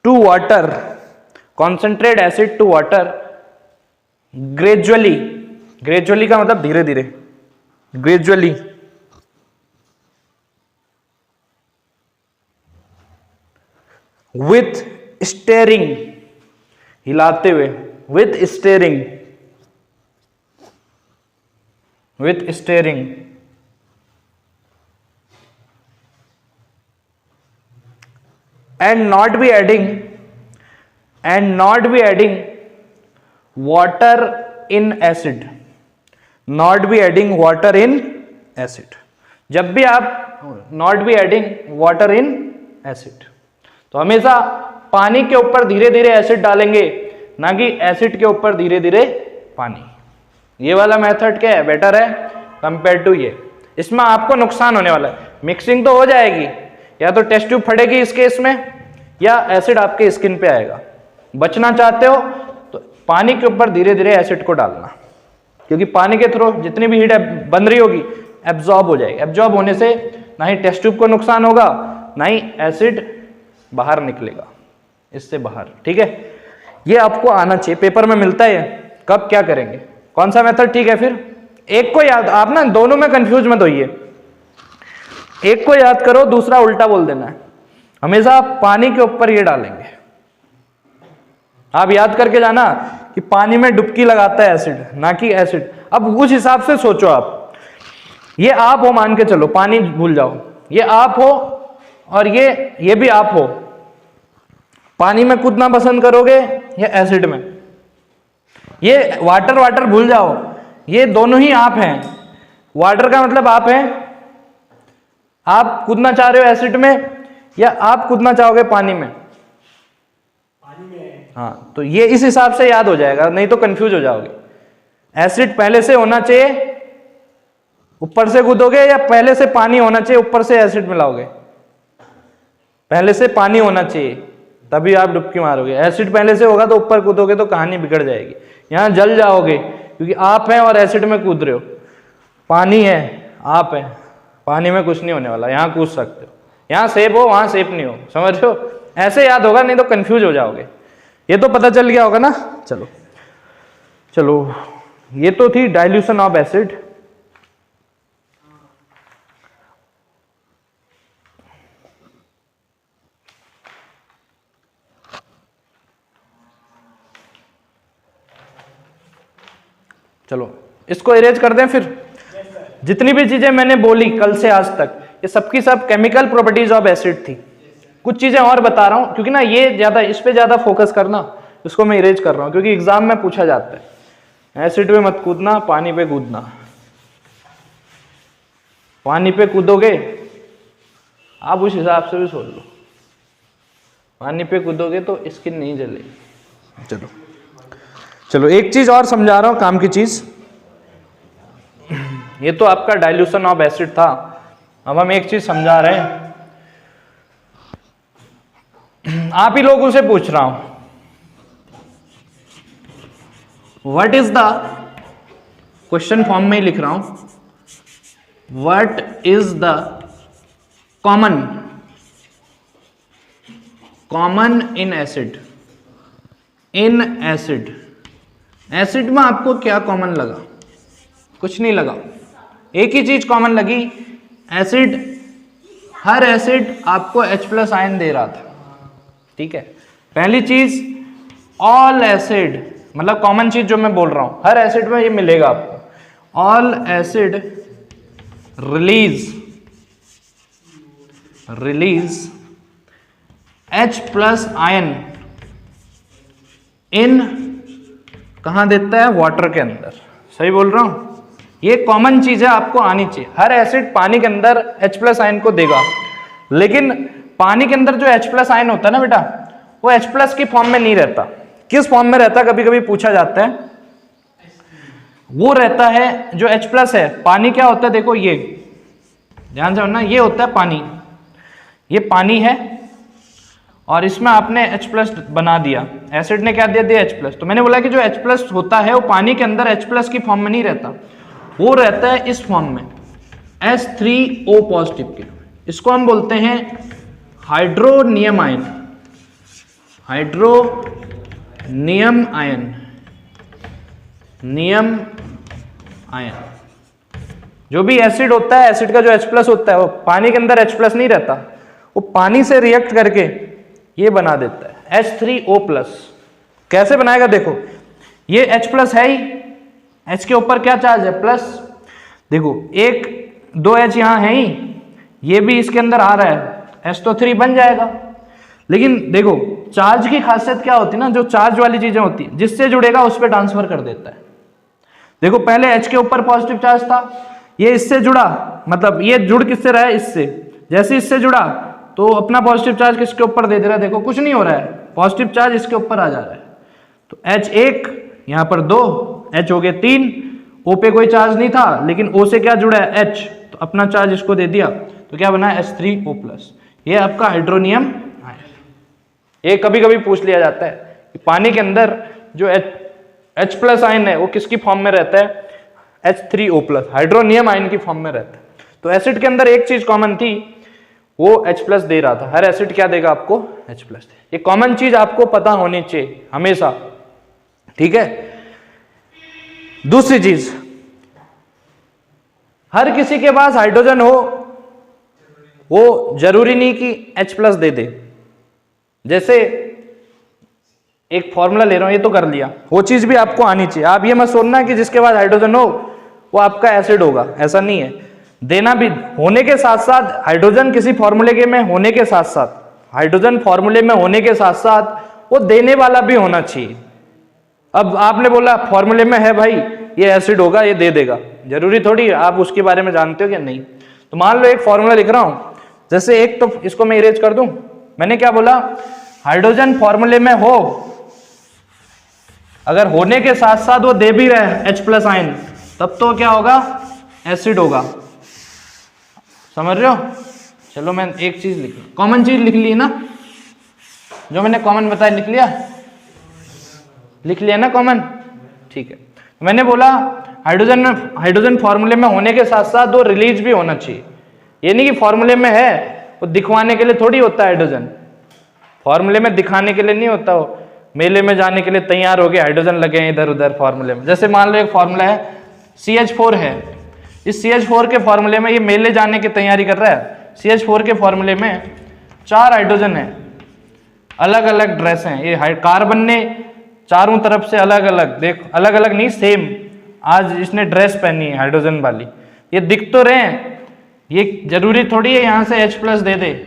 [SPEAKER 1] to water, concentrated acid to water gradually का मतलब धीरे धीरे, gradually with स्टेरिंग, हिलाते हुए, with steering and not be adding water in acid, जब भी आप not be adding water in acid, तो हमेशा पानी के ऊपर धीरे धीरे एसिड डालेंगे, ना कि एसिड के ऊपर धीरे धीरे पानी। ये वाला मेथड क्या है, बेटर है कंपेयर टू ये। इसमें आपको नुकसान होने वाला है, मिक्सिंग तो हो जाएगी, या तो टेस्ट ट्यूब फटेगी इस केस में, या एसिड आपके स्किन पे आएगा। बचना चाहते हो तो पानी के ऊपर धीरे धीरे एसिड को डालना, क्योंकि पानी के थ्रू जितनी भी हीट बन रही होगी एब्जॉर्ब हो जाएगी। एब्जॉर्ब होने से ना ही टेस्ट ट्यूब को नुकसान होगा, ना ही एसिड बाहर निकलेगा इससे बाहर। ठीक है, ये आपको आना चाहिए, पेपर में मिलता है। कब क्या करेंगे, कौन सा मेथड ठीक है। फिर एक को याद, आप ना दोनों में कंफ्यूज मत होइए, एक को याद करो, दूसरा उल्टा बोल देना है। हमेशा आप पानी के ऊपर ये डालेंगे, आप याद करके जाना कि पानी में डुबकी लगाता है एसिड, ना कि एसिड। अब उस हिसाब से सोचो, आप ये आप हो, मान के चलो, पानी भूल जाओ, ये आप हो और ये भी आप हो। पानी में कूदना पसंद करोगे या एसिड में? ये वाटर भूल जाओ, ये दोनों ही आप हैं। वाटर का मतलब आप हैं, आप कूदना चाह रहे हो एसिड में या आप कूदना चाहोगे पानी में? हाँ, तो ये इस हिसाब से याद हो जाएगा, नहीं तो कंफ्यूज हो जाओगे। एसिड पहले से होना चाहिए, ऊपर से कूदोगे, या पहले से पानी होना चाहिए, ऊपर से एसिड मिलाओगे? पहले से पानी होना चाहिए, तभी आप डुबकी मारोगे। एसिड पहले से होगा तो ऊपर कूदोगे तो कहानी बिगड़ जाएगी, यहां जल जाओगे, क्योंकि आप हैं और एसिड में कूद रहे हो। पानी है, आप है, पानी में कुछ नहीं होने वाला, यहां कूद सकते हो। यहां सेफ हो, वहां सेफ नहीं हो, समझ रहे हो? ऐसे याद होगा, नहीं तो कंफ्यूज हो जाओगे। ये तो पता चल गया होगा ना। चलो ये तो थी डाइल्यूशन ऑफ एसिड। चलो इसको इरेज कर दें फिर। जितनी भी चीजें मैंने बोली कल से आज तक, ये सबकी सब केमिकल प्रॉपर्टीज ऑफ एसिड थी। कुछ चीजें और बता रहा हूं, क्योंकि ना ये ज्यादा, इस पे ज्यादा फोकस करना, इसको मैं इरेज कर रहा हूं, क्योंकि एग्जाम में पूछा जाता है। एसिड पे मत कूदना, पानी पे कूदना। पानी पे कूदोगे, आप उस हिसाब से भी सोच लो, पानी पे कूदोगे तो स्किन नहीं जलेगी। चलो एक चीज और समझा रहा हूं, काम की चीज। ये तो आपका डाइल्यूशन ऑफ एसिड था, अब हम एक चीज समझा रहे हैं। आप ही लोगों से पूछ रहा हूं, what is the, question form में ही लिख रहा हूं, what is the common in acid? Acid में आपको क्या कॉमन लगा? कुछ नहीं लगा, एक ही चीज कॉमन लगी, एसिड, हर एसिड आपको H+ आयन दे रहा था। ठीक है, पहली चीज, ऑल एसिड, मतलब कॉमन चीज जो मैं बोल रहा हूं, हर एसिड में ये मिलेगा आपको। All acid release H+ ion इन, कहां देता है? वाटर के अंदर। सही बोल रहा हूं? ये कॉमन चीज है, आपको आनी चाहिए। हर एसिड पानी के अंदर H+ आयन को देगा, लेकिन पानी के अंदर जो H+ आयन होता है ना बेटा, वो H+ की फॉर्म में नहीं रहता। किस फॉर्म में रहता, कभी कभी पूछा जाता है, वो रहता है जो H+ है। पानी क्या होता है, देखो ये ध्यान से सुनना, ये होता है पानी, ये पानी है और इसमें आपने H+ बना दिया, एसिड ने क्या दे दिया H+। तो मैंने बोला कि जो H+ होता है वो पानी के अंदर H+ की फॉर्म में नहीं रहता, वो रहता है इस फॉर्म में H3O पॉजिटिव के। इसको हम बोलते हैं हाइड्रोनियम आयन, हाइड्रोनियम आयन, नियम आयन। जो भी एसिड होता है, एसिड का जो H+ होता है वो पानी के अंदर H+ नहीं रहता, वो पानी से रिएक्ट करके ये बना देता है H3O+। कैसे बनाएगा, देखो ये H+ है ही, H के ऊपर क्या चार्ज है, प्लस। देखो 2 H यहाँ है ही, ये भी इसके अंदर आ रहा है, H तो 3 बन जाएगा। लेकिन देखो चार्ज की खासियत क्या होती है ना, जो चार्ज वाली चीजें होती है, जिससे जुड़ेगा उस पर ट्रांसफर कर देता है। देखो पहले H के ऊपर पॉजिटिव चार्ज था, ये इससे जुड़ा, मतलब ये जुड़ किससे रहा है, इससे। जैसे इससे जुड़ा तो अपना पॉजिटिव चार्ज किसके ऊपर दे दे रहा है, देखो कुछ नहीं हो रहा है, पॉजिटिव चार्ज इसके ऊपर आ जा रहा है। तो H1 यहाँ पर 2, H हो गए 3, O पे कोई चार्ज नहीं था, लेकिन O से क्या जुड़ा है, H, तो अपना चार्ज इसको दे दिया, तो क्या बना H3O+। ये आपका हाइड्रोनियम आयन। ये कभी कभी पूछ लिया जाता है कि पानी के अंदर जो H+ आयन है वो किसकी फॉर्म में रहता है, H3O+, हाइड्रोनियम आयन की फॉर्म में रहता है। तो एसिड के अंदर एक चीज कॉमन थी, वो H+ दे रहा था। हर एसिड क्या देगा आपको, H+। ये कॉमन चीज आपको पता होनी चाहिए हमेशा, ठीक है। दूसरी चीज, हर किसी के पास हाइड्रोजन हो, वो जरूरी नहीं कि H+ दे दे। जैसे एक फॉर्मूला ले रहा हूं, ये तो कर लिया, वो चीज भी आपको आनी चाहिए। आप ये मत सोचना कि जिसके पास हाइड्रोजन हो वो आपका एसिड होगा, ऐसा नहीं है। देना भी होने के साथ साथ, हाइड्रोजन किसी फॉर्मूले के में होने के साथ साथ, हाइड्रोजन फॉर्मूले में होने के साथ साथ वो देने वाला भी होना चाहिए। अब आपने बोला फॉर्मूले में है भाई ये एसिड होगा, ये दे देगा, जरूरी थोड़ी आप उसके बारे में जानते हो क्या, नहीं। तो मान लो एक फॉर्मूला लिख रहा हूं, जैसे एक, तो इसको मैं इरेज कर दूं। मैंने क्या बोला, हाइड्रोजन फॉर्मूले में हो, अगर होने के साथ साथ वो दे भी रहे H+ आयन, तब तो क्या होगा, एसिड होगा। समझ रहे हो। चलो मैं एक चीज लिख, कॉमन चीज लिख ली ना, जो मैंने कॉमन बताया लिख लिया ना कॉमन, ठीक है। मैंने बोला हाइड्रोजन फॉर्मूले में होने के साथ साथ वो रिलीज भी होना चाहिए। ये नहीं कि फॉर्मूले में है, वो दिखवाने के लिए थोड़ी होता है हाइड्रोजन, फॉर्मूले में दिखाने के लिए नहीं होता। वो मेले में जाने के लिए तैयार हो गए, हाइड्रोजन लगे हैं इधर उधर फॉर्मूले में। जैसे मान लो एक फॉर्मूला है CH4 है, इस CH4 के फॉर्मूले में ये मेले जाने की तैयारी कर रहा है। CH4 के फॉर्मूले में 4 हाइड्रोजन है, अलग अलग ड्रेस हैं, ये कार्बन ने चारों तरफ से अलग अलग, देख अलग अलग नहीं सेम, आज इसने ड्रेस पहनी है हाइड्रोजन वाली। ये दिख तो रहे हैं, ये जरूरी थोड़ी है यहां से H+ दे दे,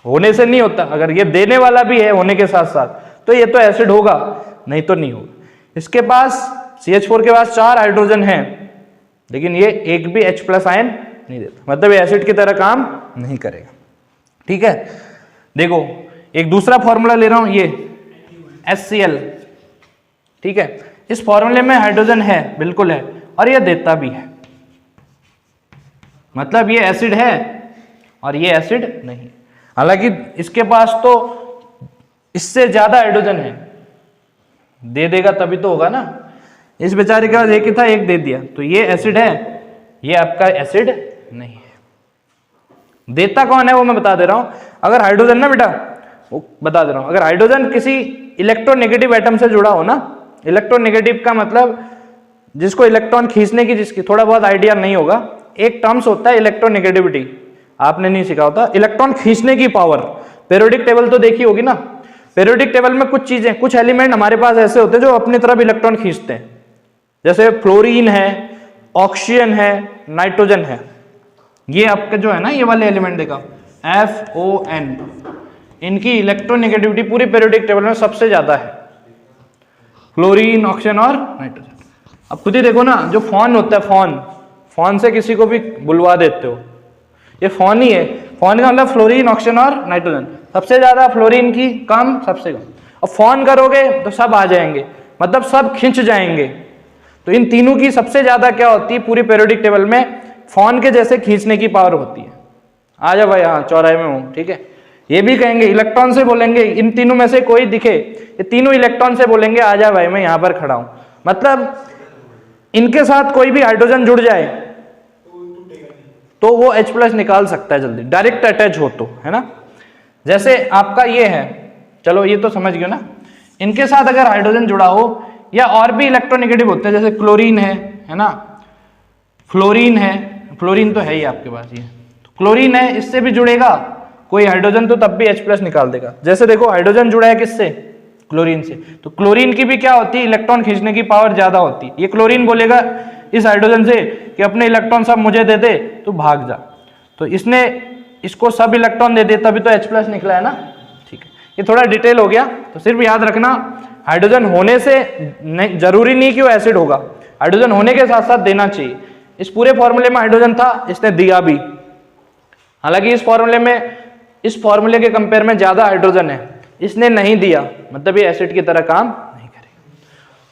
[SPEAKER 1] होने से नहीं होता। अगर ये देने वाला भी है होने के साथ साथ, तो ये तो एसिड होगा, नहीं तो नहीं होगा। इसके पास CH4 के पास 4 हाइड्रोजन हैं, लेकिन ये एक भी H+ आयन नहीं देता, मतलब ये एसिड की तरह काम नहीं करेगा, ठीक है। देखो एक दूसरा फॉर्मूला ले रहा हूं, ये HCl, ठीक है। इस फॉर्मूले में हाइड्रोजन है, बिल्कुल है, और ये देता भी है, मतलब ये एसिड है और ये एसिड नहीं। हालांकि इसके पास तो इससे ज्यादा हाइड्रोजन है, दे देगा तभी तो होगा ना। इस बेचारे के पास एक ही था, एक दे दिया, तो ये एसिड है, ये आपका एसिड नहीं है। देता कौन है वो मैं बता दे रहा हूं। अगर हाइड्रोजन ना बेटा, वो बता दे रहा हूं, अगर हाइड्रोजन किसी इलेक्ट्रोनेगेटिव एटम से जुड़ा हो ना, इलेक्ट्रोनेगेटिव का मतलब जिसको इलेक्ट्रॉन खींचने की, जिसकी थोड़ा बहुत आइडिया नहीं होगा, एक टर्म्स होता है इलेक्ट्रोनेगेटिविटी, आपने नहीं सीखा होता। इलेक्ट्रॉन खींचने की पावर, पीरियोडिक टेबल तो देखी होगी ना, पीरियोडिक टेबल में कुछ चीजें, कुछ एलिमेंट हमारे पास ऐसे होते हैं जो अपनी तरफ इलेक्ट्रॉन खींचते हैं, जैसे फ्लोरीन है, ऑक्सीजन है, नाइट्रोजन है। ये आपके जो है ना, ये वाले एलिमेंट देखा FON, इनकी इलेक्ट्रोनेगेटिविटी पूरी पीरियोडिक टेबल में सबसे ज्यादा है, फ्लोरीन, ऑक्सीजन और नाइट्रोजन। अब खुद ही देखो ना, जो फोन होता है, फोन से किसी को भी बुलवा देते हो, ये फोन ही है। फोन का मतलब फ्लोरीन, ऑक्सीजन और नाइट्रोजन। सबसे ज्यादा फ्लोरीन की, कम सबसे कम। और फोन करोगे तो सब आ जाएंगे, मतलब सब खिंच जाएंगे। तो इन तीनों की सबसे ज्यादा क्या होती है पूरी पीरियोडिक टेबल में, फोन के जैसे खींचने की पावर होती है। आ जा भाई, हाँ चौराहे में हूं, ठीक है। ये भी कहेंगे इलेक्ट्रॉन से बोलेंगे, इन तीनों में से कोई दिखे, ये तीनों इलेक्ट्रॉन से बोलेंगे आ जा भाई मैं यहां पर खड़ा हूं। मतलब इनके साथ कोई भी हाइड्रोजन जुड़ जाए तो वो H+ निकाल सकता है जल्दी, डायरेक्ट अटैच हो तो, है ना। जैसे आपका ये है, चलो ये तो समझ गए ना। इनके साथ अगर हाइड्रोजन जुड़ा हो, या और भी इलेक्ट्रोनेगेटिव होते हैं, जैसे क्लोरीन है ना, फ्लोरीन है, फ्लोरीन तो है ही आपके पास, ये तो क्लोरीन है, इससे भी जुड़ेगा कोई हाइड्रोजन तो तब भी H+ निकाल देगा। जैसे देखो हाइड्रोजन जुड़ा है किससे, क्लोरीन से, तो क्लोरीन की भी क्या होती है, इलेक्ट्रॉन खींचने की पावर ज्यादा होती है। ये क्लोरीन बोलेगा इस हाइड्रोजन से कि अपने इलेक्ट्रॉन सब मुझे दे दे, तो भाग जा, तो इसने इसको सब इलेक्ट्रॉन दे दे, तभी तो H+ निकला है ना, ठीक है। ये थोड़ा डिटेल हो गया, तो सिर्फ याद रखना हाइड्रोजन होने से जरूरी नहीं कि वो एसिड होगा, हाइड्रोजन होने के साथ साथ देना चाहिए। इस पूरे फॉर्मूले में हाइड्रोजन था, इसने दिया भी, हालांकि इस फॉर्मूले के कंपेयर में ज्यादा हाइड्रोजन है, इसने नहीं दिया, मतलब ये एसिड की तरह काम नहीं करेगा।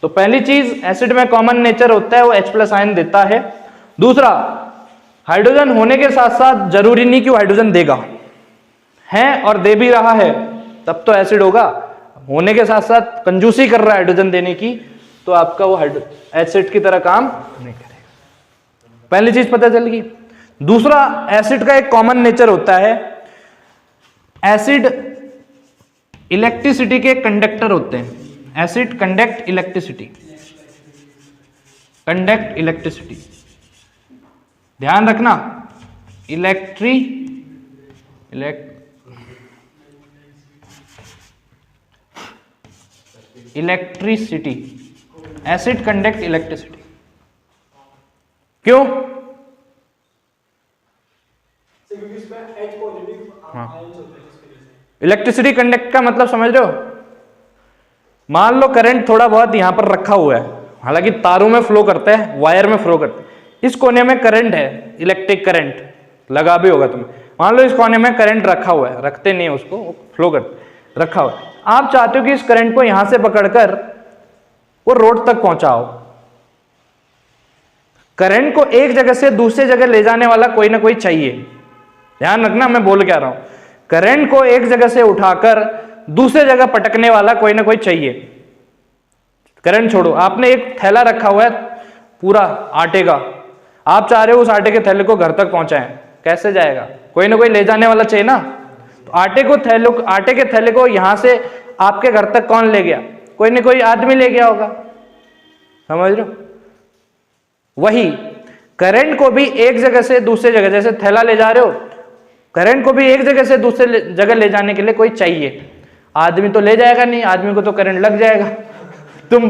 [SPEAKER 1] तो पहली चीज, एसिड में कॉमन नेचर होता है, वो H+ आयन देता है। दूसरा, हाइड्रोजन होने के साथ साथ जरूरी नहीं कि वो हाइड्रोजन देगा, है और दे भी रहा है तब तो एसिड होगा, होने के साथ साथ कंजूसी कर रहा है हाइड्रोजन देने की, तो आपका वो एसिड की तरह काम नहीं करेगा। पहली चीज पता चल गई। दूसरा, एसिड का एक कॉमन नेचर होता है, एसिड इलेक्ट्रिसिटी के कंडक्टर होते हैं। एसिड कंडक्ट इलेक्ट्रिसिटी, ध्यान रखना, इलेक्ट्रिसिटी, एसिड कंडक्ट इलेक्ट्रिसिटी। क्यों? हाँ, इलेक्ट्रिसिटी कंडक्ट का मतलब समझ रहे हो। मान लो करंट थोड़ा बहुत यहां पर रखा हुआ है, हालांकि तारों में फ्लो करता है, वायर में फ्लो करता है। इस कोने में करंट है, इलेक्ट्रिक करंट लगा भी होगा तुम्हें। मान लो इस कोने में करंट रखा हुआ है, रखते नहीं है उसको, फ्लो कर रखा हुआ है। आप चाहते हो कि इस करंट को यहां से पकड़कर वो रोड तक पहुंचाओ। करंट को एक जगह से दूसरे जगह ले जाने वाला कोई ना कोई चाहिए, ध्यान रखना मैं बोल क्या रहा हूं। करंट को एक जगह से उठाकर दूसरे जगह पटकने वाला कोई ना कोई चाहिए। करंट छोड़ो, आपने एक थैला रखा हुआ है पूरा आटे का, आप चाह रहे हो उस आटे के थैले को घर तक पहुंचाएं, कैसे जाएगा? कोई ना कोई ले जाने वाला चाहिए ना। तो आटे के थैले को यहां से आपके घर तक कौन ले गया? कोई ना कोई आदमी ले गया होगा, समझ रहे हो। वही करंट को भी एक जगह से दूसरे जगह, जैसे थैला ले जा रहे हो, करंट को भी एक जगह से दूसरे जगह ले जाने के लिए कोई चाहिए। आदमी तो ले जाएगा नहीं, आदमी को तो करंट लग जाएगा। तुम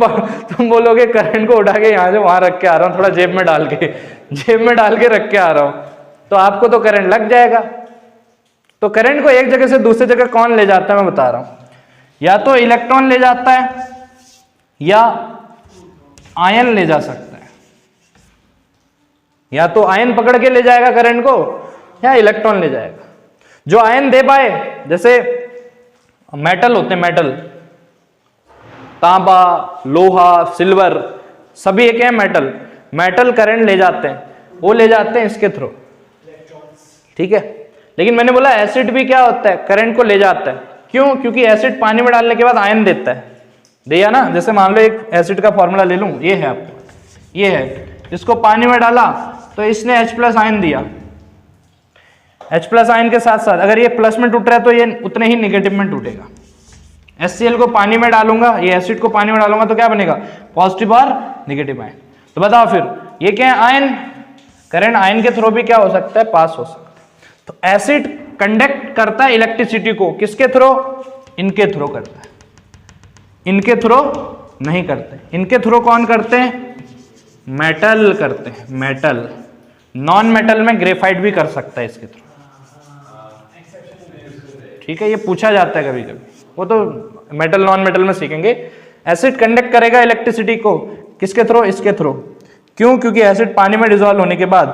[SPEAKER 1] बोलोगे करंट को उठा के यहां से वहां रख के आ रहा हूं, थोड़ा जेब में डाल के रख के आ रहा हूं, तो आपको तो करंट लग जाएगा। तो करंट को एक जगह से दूसरी जगह कौन ले जाता है मैं बता रहा हूं। या तो इलेक्ट्रॉन ले जाता है या आयन ले जा सकता है। या तो आयन पकड़ के ले जाएगा करंट को या इलेक्ट्रॉन ले जाएगा। जो आयन दे पाए, जैसे मेटल होते हैं, मेटल, तांबा, लोहा, सिल्वर, सभी एक है मेटल करंट ले जाते हैं, वो ले जाते हैं इसके थ्रू, ठीक है। लेकिन मैंने बोला एसिड भी क्या होता है, करंट को ले जाता है। क्यों? क्योंकि एसिड पानी में डालने के बाद आयन देता है, दिया ना। जैसे मान लो एक एसिड का फॉर्मूला ले लूं, ये है आपको, ये है, इसको पानी में डाला तो इसने H+ आयन दिया। H+ आयन के साथ साथ अगर ये प्लस में टूट रहा है तो ये उतने ही नेगेटिव में टूटेगा। HCl को पानी में डालूंगा, ये एसिड को पानी में डालूंगा तो क्या बनेगा? पॉजिटिव और नेगेटिव आयन। तो बताओ फिर ये क्या है? आयन। करंट आयन के थ्रू भी क्या हो सकता है? पास हो सकता है। तो एसिड कंडक्ट करता है इलेक्ट्रिसिटी को, किसके थ्रू? इनके थ्रू करता है, इनके थ्रू नहीं करते। इनके थ्रू कौन करते हैं? मेटल करते हैं, मेटल। नॉन मेटल में ग्रेफाइट भी कर सकता है इसके थ्रू, ठीक है। ये पूछा जाता है कभी कभी, वो तो मेटल नॉन मेटल में सीखेंगे। एसिड कंडक्ट करेगा इलेक्ट्रिसिटी को, किसके थ्रू? इसके थ्रू। क्यों? क्योंकि एसिड पानी में डिसॉल्व होने के बाद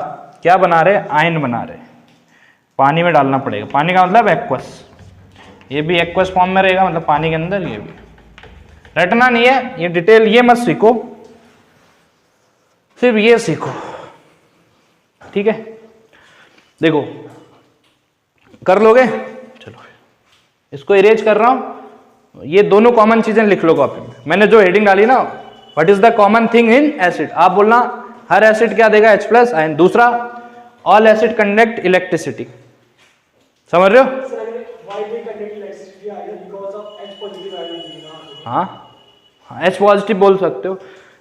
[SPEAKER 1] क्या बना रहे? आयन बना रहे। पानी में डालना पड़ेगा, पानी का मतलब एक्वस। ये भी एक्वस फॉर्म में रहेगा, मतलब पानी के अंदर। ये भी रटना नहीं है, ये डिटेल ये मत सीखो, सिर्फ ये सीखो, ठीक है। देखो कर लोगे, चलो इसको इरेज कर रहा हूं। ये दोनों कॉमन चीजें लिख लो कॉपी में। मैंने जो हेडिंग डाली ना, what is the common thing in acid, आप बोलना हर एसिड क्या देगा, H प्लस आयन। दूसरा, ऑल एसिड कंडक्ट इलेक्ट्रिसिटी, समझ रहे हो? हाँ H पॉजिटिव बोल सकते हो,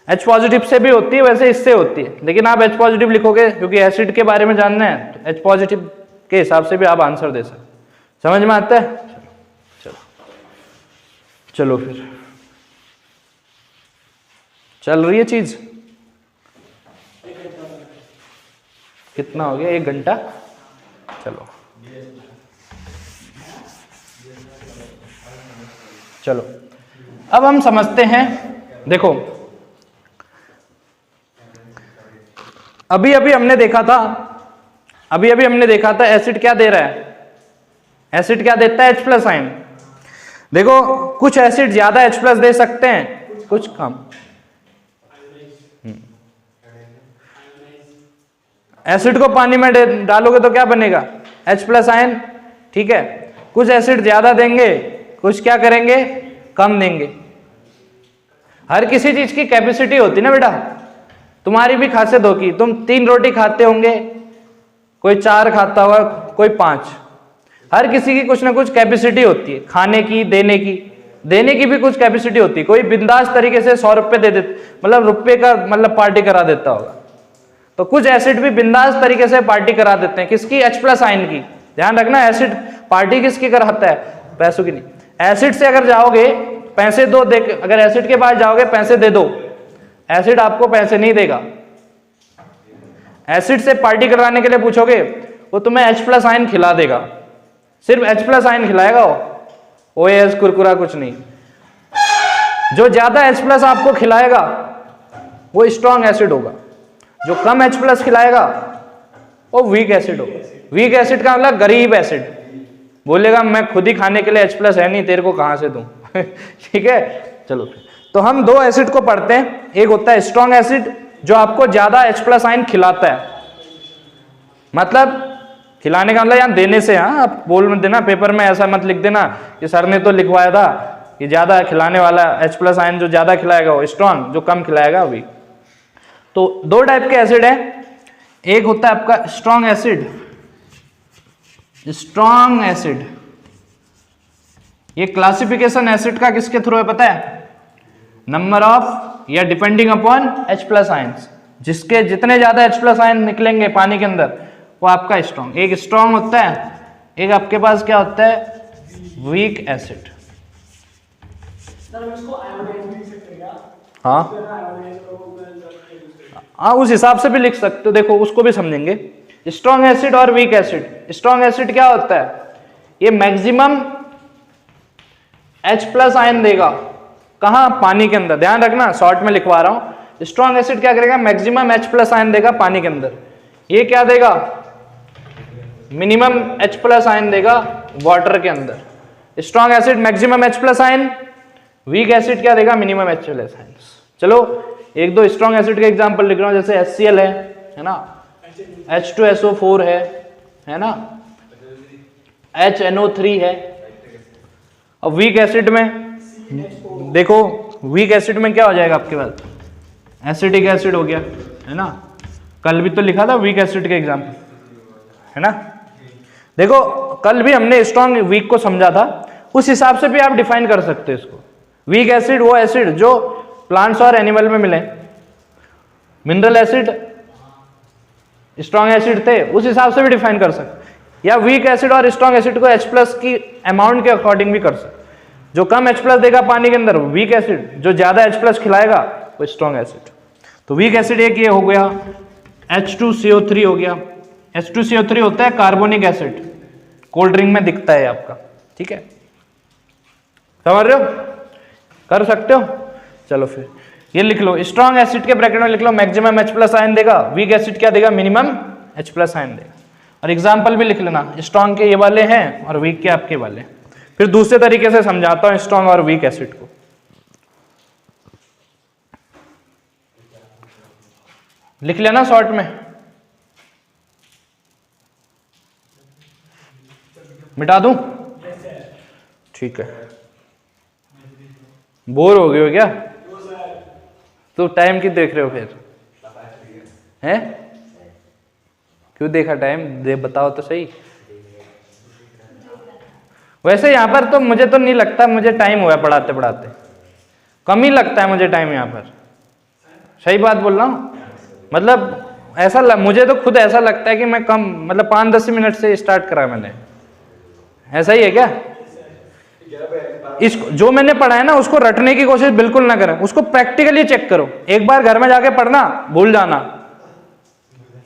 [SPEAKER 1] H पॉजिटिव से भी होती है, वैसे इससे होती है, लेकिन आप H पॉजिटिव लिखोगे क्योंकि एसिड के बारे में जानना है, तो H पॉजिटिव के हिसाब से भी आप आंसर दे सकते। समझ में आता है? चलो चलो फिर चल रही है चीज। कितना हो गया, 1 घंटा। चलो चलो अब हम समझते हैं। देखो अभी अभी हमने देखा था एसिड क्या दे रहा है, एसिड क्या देता है, H प्लस आयन। देखो कुछ एसिड ज्यादा H प्लस दे सकते हैं, कुछ कम। एसिड को पानी में डालोगे तो क्या बनेगा, H प्लस आयन, ठीक है। कुछ एसिड ज्यादा देंगे, कुछ क्या करेंगे, कम देंगे। हर किसी चीज की कैपेसिटी होती ना बेटा, तुम्हारी भी खासियत होगी। तुम 3 रोटी खाते होंगे, कोई 4 खाता होगा, कोई 5। हर किसी की कुछ ना कुछ कैपेसिटी होती है, खाने की, देने की भी कुछ कैपेसिटी होती है। कोई बिंदास तरीके से 100 रुपए दे देते, मतलब रुपए का मतलब पार्टी करा देता होगा। तो कुछ एसिड भी बिंदास तरीके से पार्टी करा देते हैं, किसकी, H प्लस आयन की। ध्यान रखना, एसिड पार्टी किसकी कराता है, पैसों की नहीं। एसिड से अगर जाओगे पैसे दो दे, अगर एसिड के पास जाओगे पैसे दे दो, एसिड आपको पैसे नहीं देगा। एसिड से पार्टी करवाने के लिए पूछोगे, वो तुम्हें H प्लस आयन खिला देगा, सिर्फ H प्लस आयन खिलाएगा वो, OAS कुरकुरा कुछ नहीं। जो ज्यादा H प्लस आपको खिलाएगा वो स्ट्रॉन्ग एसिड होगा, जो कम H प्लस खिलाएगा वो वीक एसिड होगा। वीक एसिड का मतलब गरीब एसिड, बोलेगा मैं खुद ही खाने के लिए H प्लस है नहीं, तेरे को कहां से दूं। ठीक है, चलो तो हम 2 एसिड को पढ़ते हैं। एक होता है स्ट्रॉन्ग एसिड, जो आपको ज्यादा H प्लस आयन खिलाता है, मतलब खिलाने का मतलब यहाँ देने से। हाँ आप बोल मत देना पेपर में, ऐसा मत लिख देना कि सर ने तो लिखवाया था कि ज्यादा खिलाने वाला H प्लस आयन जो ज्यादा खिलाएगा वो स्ट्रॉन्ग, जो कम खिलाएगा वीक। तो 2 टाइप के एसिड है। एक होता है आपका स्ट्रॉन्ग एसिड, स्ट्रॉन्ग एसिड। ये क्लासिफिकेशन एसिड का किसके थ्रू है पता है, नंबर ऑफ या depending upon H plus ions. जिसके जितने ज्यादा H प्लस आयन निकलेंगे पानी के अंदर वो आपका स्ट्रॉन्ग। एक स्ट्रॉन्ग होता है, एक आपके पास क्या होता है, वीक एसिड। हाँ उस हिसाब से भी लिख सकते हो, देखो उसको भी समझेंगे। स्ट्रॉन्ग एसिड और वीक एसिड। स्ट्रॉन्ग एसिड क्या होता है, ये मैक्सिमम H प्लस आयन देगा, कहां, पानी के अंदर। ध्यान रखना, शॉर्ट में लिखवा रहा हूं। स्ट्रॉन्ग एसिड क्या करेगा, मैक्सिमम H प्लस आयन देगा पानी के अंदर। ये क्या देगा, मिनिमम H प्लस आयन देगा वाटर के अंदर। Strong acid maximum H plus ion, weak acid क्या देगा, मिनिमम H प्लस आयन। चलो 1-2 स्ट्रॉन्ग एसिड के एग्जांपल लिख रहा हूं, जैसे HCl है ना, H2SO4 है ना, HNO3 है। और वीक एसिड में देखो, वीक एसिड में क्या हो जाएगा आपके पास, एसिटिक एसिड हो गया, है ना। कल भी तो लिखा था वीक एसिड के एग्जांपल, है ना। देखो कल भी हमने स्ट्रॉन्ग वीक को समझा था, उस हिसाब से भी आप डिफाइन कर सकते हो इसको। वीक एसिड वो एसिड जो प्लांट्स और एनिमल में मिले। मिनरल एसिड स्ट्रॉन्ग एसिड थे, उस हिसाब से भी डिफाइन कर सकते। या वीक एसिड और स्ट्रॉन्ग एसिड को H प्लस की अमाउंट के अकॉर्डिंग भी कर सकते। जो कम H प्लस देगा पानी के अंदर वीक एसिड, जो ज्यादा H प्लस खिलाएगा वो स्ट्रॉन्ग एसिड। तो वीक एसिड एक ये हो गया, H2CO3 हो गया। H2CO3 होता है कार्बोनिक एसिड, कोल्ड ड्रिंक में दिखता है आपका, ठीक है, समझ रहे हो, कर सकते हो। चलो फिर ये लिख लो, स्ट्रॉन्ग एसिड के ब्रैकेट में लिख लो मैक्सिमम H प्लस आयन देगा, वीक एसिड क्या देगा, मिनिमम H प्लस आयन देगा। और एग्जाम्पल भी लिख लेना, स्ट्रॉन्ग के ये वाले हैं और वीक के आपके वाले। फिर दूसरे तरीके से समझाता हूं स्ट्रॉन्ग और वीक एसिड को। लिख लेना शॉर्ट में, मिटा दूं? ठीक है। बोर हो गए हो क्या? तो टाइम क्यों देख रहे हो फिर? हैं? क्यों देखा टाइम? बताओ तो सही। वैसे यहाँ पर तो मुझे तो नहीं लगता मुझे टाइम हुआ पढ़ाते पढ़ाते, कम ही लगता है मुझे टाइम यहाँ पर। सही बात बोल रहा हूँ? मतलब ऐसा मुझे तो खुद ऐसा लगता है कि मैं कम, मतलब 5-10 मिनट से स्टार्ट करा मैंने। ऐसा ही है क्या? इसको जो मैंने पढ़ा है ना उसको रटने की कोशिश बिल्कुल ना करें, उसको प्रैक्टिकली चेक करो। एक बार घर में जाके पढ़ना, भूल जाना।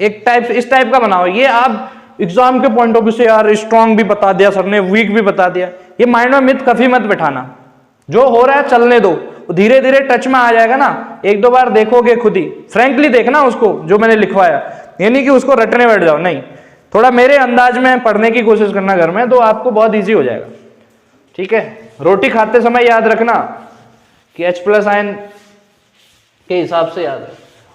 [SPEAKER 1] एक टाइप इस टाइप का बनाओ। ये आप एग्जाम के पॉइंट ऑफ व्यू से यार स्ट्रॉन्ग भी बता दिया सर ने, वीक भी बता दिया, ये माइंड में मिथ कभी मत बैठाना। जो हो रहा है चलने दो, धीरे धीरे टच में आ जाएगा ना। 1-2 बार देखोगे खुद ही, फ्रैंकली देखना उसको जो मैंने लिखवाया, ये नहीं कि उसको रटने बैठ जाओ, नहीं। थोड़ा मेरे अंदाज में पढ़ने की कोशिश करना घर में, तो आपको बहुत ईजी हो जाएगा। ठीक है। रोटी खाते समय याद रखना कि H+ आयन के हिसाब से याद है।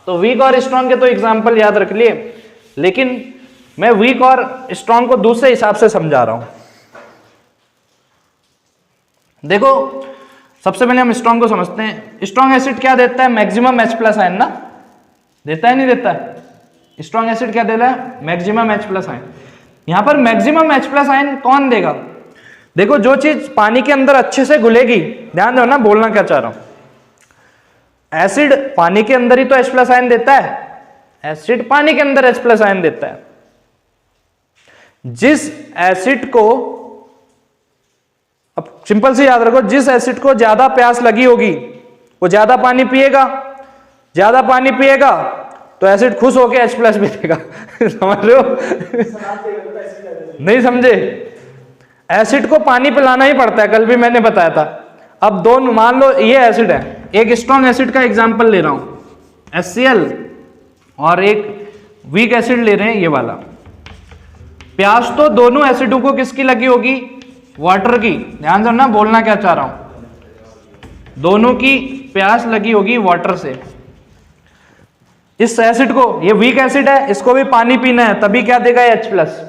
[SPEAKER 1] तो वीक और स्ट्रॉन्ग के तो एग्जाम्पल याद रख लिए, लेकिन मैं वीक और स्ट्रॉन्ग को दूसरे हिसाब से समझा रहा हूं। देखो, सबसे पहले हम स्ट्रॉन्ग को समझते हैं। स्ट्रॉन्ग एसिड क्या देता है? मैक्सिमम H+ आयन ना देता है, नहीं देता है? स्ट्रॉन्ग एसिड क्या देता है? Maximum H+ ion. यहां पर मैक्सिमम H+ आयन कौन देगा? देखो, जो चीज पानी के अंदर अच्छे से घुलेगी, ध्यान दो ना बोलना क्या चाह रहा हूं। एसिड पानी के अंदर ही तो H+ आयन देता है, एसिड पानी के अंदर H+ आयन देता है। जिस एसिड को, अब सिंपल से याद रखो, जिस एसिड को ज्यादा प्यास लगी होगी वो ज्यादा पानी पिएगा, ज्यादा पानी पिएगा तो एसिड खुश होकर H+ भी देगा। समझ रहे हो? नहीं समझे? एसिड को पानी पिलाना ही पड़ता है, कल भी मैंने बताया था। अब दोनों, मान लो ये एसिड है, एक स्ट्रॉन्ग एसिड का एग्जांपल ले रहा हूं HCl, और एक वीक एसिड ले रहे हैं ये वाला। प्यास तो दोनों एसिडों को किसकी लगी होगी? वाटर की। ध्यान से ना बोलना क्या चाह रहा हूं। दोनों की प्यास लगी होगी वाटर से। इस एसिड को, ये वीक एसिड है, इसको भी पानी पीना है, तभी क्या देगा? H+।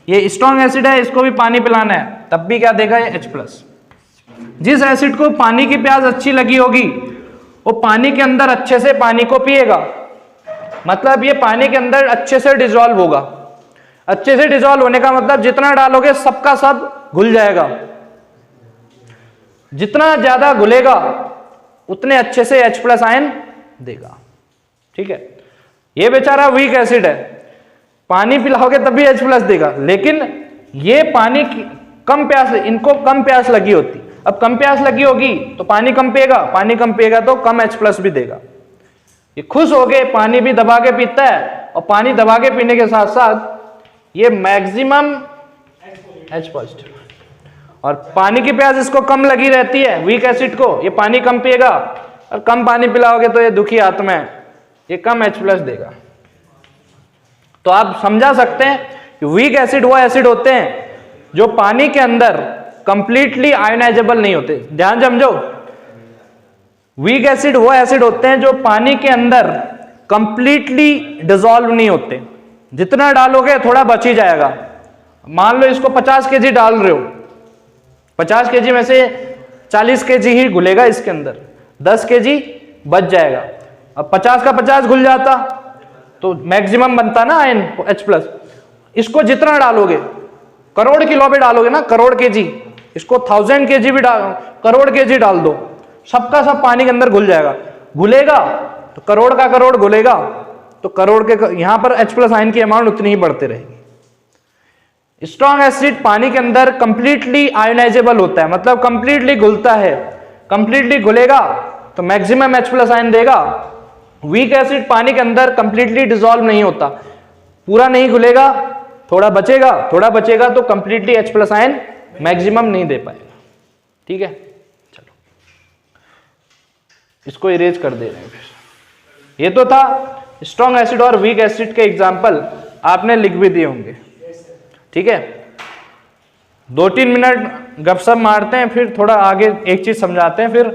[SPEAKER 1] ये स्ट्रॉन्ग एसिड है, इसको भी पानी पिलाना है, तब भी क्या देगा? H+। जिस एसिड को पानी की प्यास अच्छी लगी होगी वो पानी के अंदर अच्छे से पानी को पिएगा, मतलब ये पानी के अंदर अच्छे से डिसॉल्व होगा। अच्छे से डिसॉल्व होने का मतलब जितना डालोगे सबका सब घुल जाएगा। जितना ज्यादा घुलेगा उतने अच्छे से H+ आयन देगा। ठीक है। ये बेचारा वीक एसिड है, पानी पिलाओगे तभी H+ देगा, लेकिन ये पानी की कम प्यास, इनको कम प्यास लगी होती। अब कम प्यास लगी होगी तो पानी कम पिएगा, पानी कम पिएगा तो कम H+ भी देगा। ये खुश हो गए पानी भी दबा के पीता है, और पानी दबा के पीने के साथ साथ ये मैक्सिमम H+। और पानी की प्यास इसको कम लगी रहती है वीक एसिड को, ये पानी कम पिएगा, और कम पानी पिलाओगे तो ये दुखी आत्मा है, ये कम H+ देगा। तो आप समझा सकते हैं कि वीक एसिड वो एसिड होते हैं जो पानी के अंदर कंप्लीटली आयोनाइजेबल नहीं होते। ध्यान समझो, वीक एसिड वो एसिड होते हैं जो पानी के अंदर कंप्लीटली डिसॉल्व नहीं होते। जितना डालोगे थोड़ा बच ही जाएगा। मान लो इसको 50 kg डाल रहे हो, 50 kg में से 40 kg ही घुलेगा इसके अंदर, 10 kg बच जाएगा। अब 50 का 50 घुल जाता तो मैक्सिमम बनता ना आयन H+। इसको जितना डालोगे, करोड़ किलो भी डालोगे ना, करोड़ kg, इसको 1000 kg भी डाल, करोड़ kg डाल दो, सबका सब पानी के अंदर घुल जाएगा। घुलेगा तो करोड़ का करोड़ घुलेगा, तो करोड़ के यहां पर H+ आयन की अमाउंट उतनी ही बढ़ती रहेगी। स्ट्रॉन्ग एसिड पानी के अंदर कंप्लीटली आयोनाइजेबल होता है, मतलब कंप्लीटली घुलता है। कंप्लीटली घुलेगा तो मैक्सिमम H+ आयन देगा। वीक एसिड पानी के अंदर कंप्लीटली डिसॉल्व नहीं होता, पूरा नहीं घुलेगा, थोड़ा बचेगा, थोड़ा बचेगा तो कंप्लीटली H+ आयन मैक्सिमम नहीं दे पाएगा। ठीक है, चलो इसको इरेज कर दे रहे हैं। फिर ये तो था स्ट्रॉन्ग एसिड और वीक एसिड के एग्जाम्पल, आपने लिख भी दिए होंगे। ठीक है, 2-3 मिनट गपशप मारते हैं, फिर थोड़ा आगे एक चीज समझाते हैं, फिर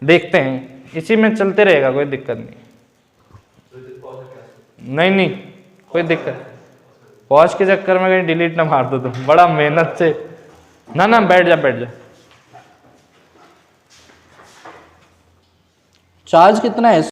[SPEAKER 1] देखते हैं। इसी में चलते रहेगा, कोई दिक्कत नहीं। नहीं कोई दिक्कत। पॉज के चक्कर में कहीं डिलीट ना मार दो तुम, बड़ा मेहनत से। ना बैठ जा। चार्ज कितना है?